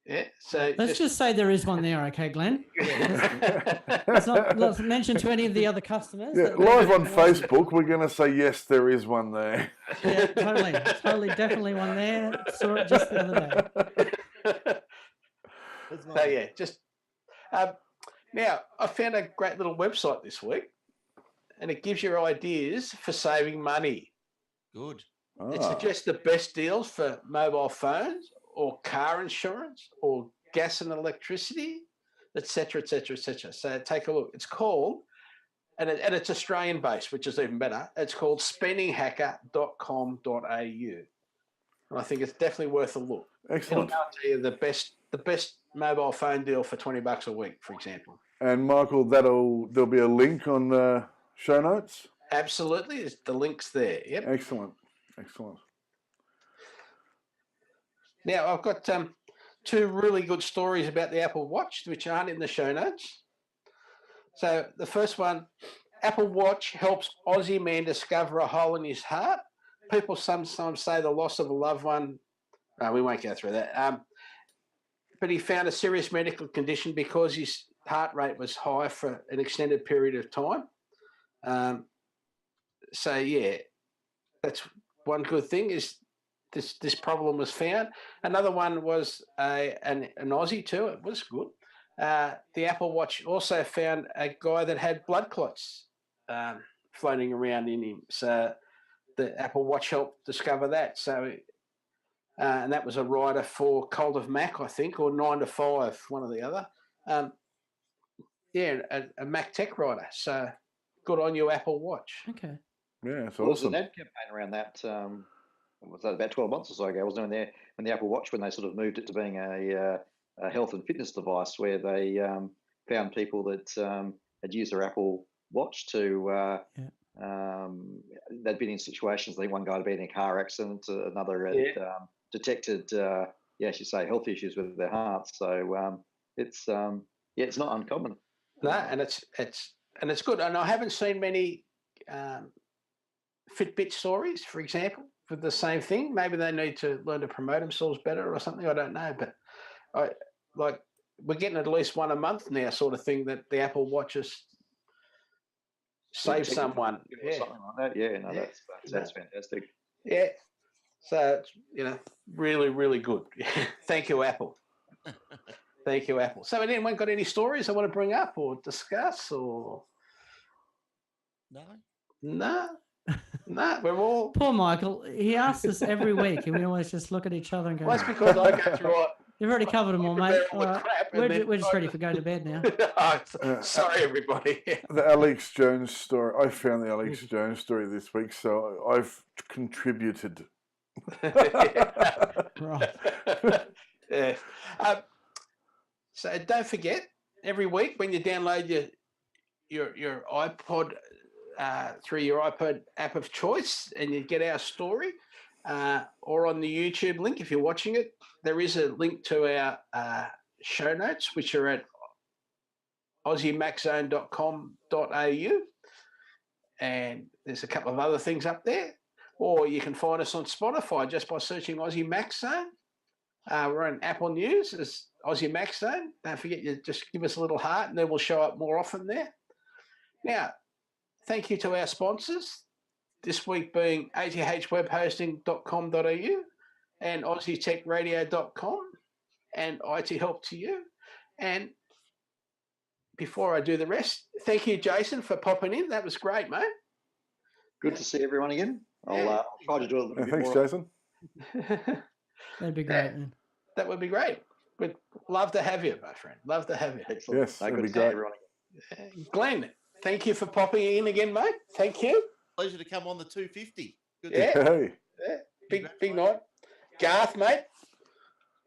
Yeah, so let's just say there is one there, okay, Glenn? Let's mention to any of the other customers. Yeah, live on Facebook, we're going to say yes, there is one there. Yeah, totally, definitely one there. Saw it just the other day. So yeah, just now I found a great little website this week, and it gives you ideas for saving money. Good. It suggests the best deals for mobile phones, or car insurance, or gas and electricity, etc., etc., etc. So take a look. It's called, and it's Australian based, which is even better. It's called spendinghacker.com.au. And I think it's definitely worth a look. Excellent. I'll tell you the best mobile phone deal for $20 a week, for example. And Michael, there'll be a link on the show notes. Absolutely, the link's there. Yep. Excellent. Now, I've got two really good stories about the Apple Watch, which aren't in the show notes. So the first one, Apple Watch helps Aussie man discover a hole in his heart. People sometimes say the loss of a loved one. We won't go through that. But he found a serious medical condition because his heart rate was high for an extended period of time. So, yeah, that's one good thing is this problem was found. Another one was an Aussie too. It was good. the Apple Watch also found a guy that had blood clots floating around in him. So the Apple Watch helped discover that. So, and that was a rider for Cult of Mac, I think, or 9 to 5, one or the other. A Mac Tech rider. So good on you, Apple Watch. Okay. Yeah, it's Well, awesome. there was an ad campaign around that. Was that about 12 months or so ago? Wasn't it when the Apple Watch, when they sort of moved it to being a health and fitness device, where they found people that had used their Apple Watch to they'd been in situations. I think one guy had been in a car accident, another had detected, I should say, health issues with their heart. So it's not uncommon. No, and it's good. And I haven't seen many Fitbit stories, for example, for the same thing. Maybe they need to learn to promote themselves better or something. I don't know, but we're getting at least one a month now, sort of thing, that the Apple Watches save someone. Yeah. Something like that. Yeah, no, that's fantastic. Yeah. So it's, really, really good. Thank you, Apple. Thank you, Apple. So anyone got any stories I want to bring up or discuss or? No, we're all... Poor Michael. He asks us every week and we always just look at each other and go... Well, that's because I go through it. You've already covered them all, mate. All right. We're just ready for going to bed now. Sorry, everybody. The Alex Jones story. I found the Alex Jones story this week, so I've contributed. Right. Yeah. So don't forget, every week when you download your iPod through your iPod app of choice and you get our story, or on the YouTube link if you're watching it, there is a link to our show notes, which are at aussiemaczone.com.au, and there's a couple of other things up there. Or you can find us on Spotify just by searching Aussie Mac Zone. We're on Apple News as Aussie Mac Zone. Don't forget, you just give us a little heart and then we'll show up more often there. Now, thank you to our sponsors, this week being athwebhosting.com.au and aussietechradio.com and IT Help to You. And before I do the rest, thank you, Jason, for popping in. That was great, mate. Good to see everyone again. I'll try to do it a little bit Thanks, more. Jason. That'd be great, man. That would be great. We'd love to have you, my friend. Love to have you. Excellent. Yes, that'd good be to see great. everyone again. Glenn, thank you for popping in again, mate. Thank you. Pleasure to come on the 250. Good Yeah. Hey. Yeah. Big night. Garth, mate.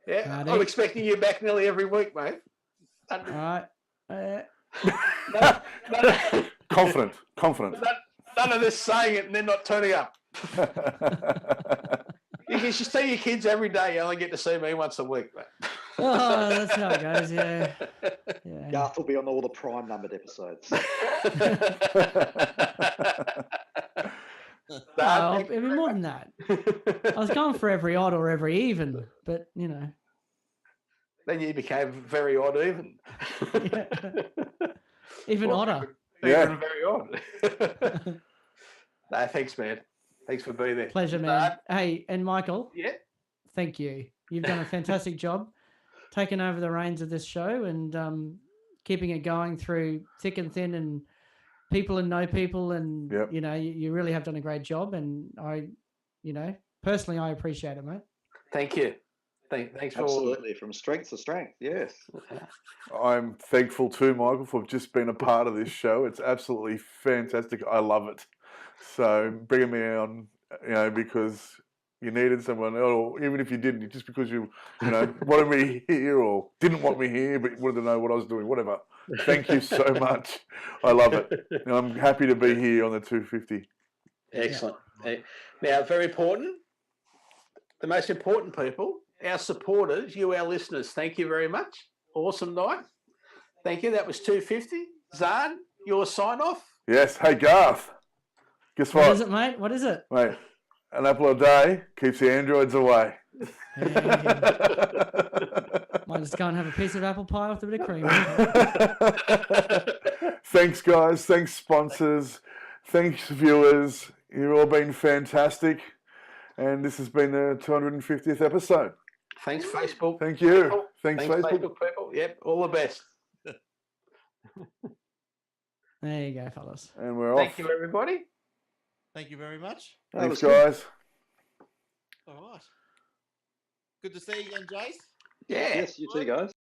Yeah. Howdy. I'm expecting you back nearly every week, mate. All right. Confident. None of this saying it and then not turning up. You can see your kids every day. You only get to see me once a week, mate. Oh, that's how it goes, yeah. Garth will be on all the prime numbered episodes. It'd be more than that. I was going for every odd or every even, but, Then you became very odd even. Yeah. Even odder. Even very odd. No, thanks, man. Thanks for being there. Pleasure, man. Hey, and Michael. Yeah. Thank you. You've done a fantastic job taking over the reins of this show and keeping it going through thick and thin and people and no people. And, you really have done a great job. And personally, I appreciate it, mate. Thank you. Thanks for Absolutely. From strength to strength. Yes. I'm thankful too, Michael, for just being a part of this show. It's absolutely fantastic. I love it. So bringing me on, because you needed someone, or even if you didn't, just because you wanted me here or didn't want me here, but wanted to know what I was doing, whatever. Thank you so much. I love it. And I'm happy to be here on the 250. Excellent. Yeah. Now, very important, the most important people, our supporters, you, our listeners, thank you very much. Awesome night. Thank you. That was 250. Zarn, your sign off. Yes. Hey, Garth. Guess what? What is it, mate? What is it? Mate, an apple a day keeps the androids away. Might just go and have a piece of apple pie with a bit of cream. Thanks, guys. Thanks, sponsors. Thanks, viewers. You've all been fantastic. And this has been the 250th episode. Thanks, Facebook. Thank you. People. Thanks, Facebook. people. Yep, all the best. There you go, fellas. And we're Thank off. you, everybody. Thank you very much. Thanks, guys. All right. Good to see you again, Jace. Yeah. Yes, you too, guys.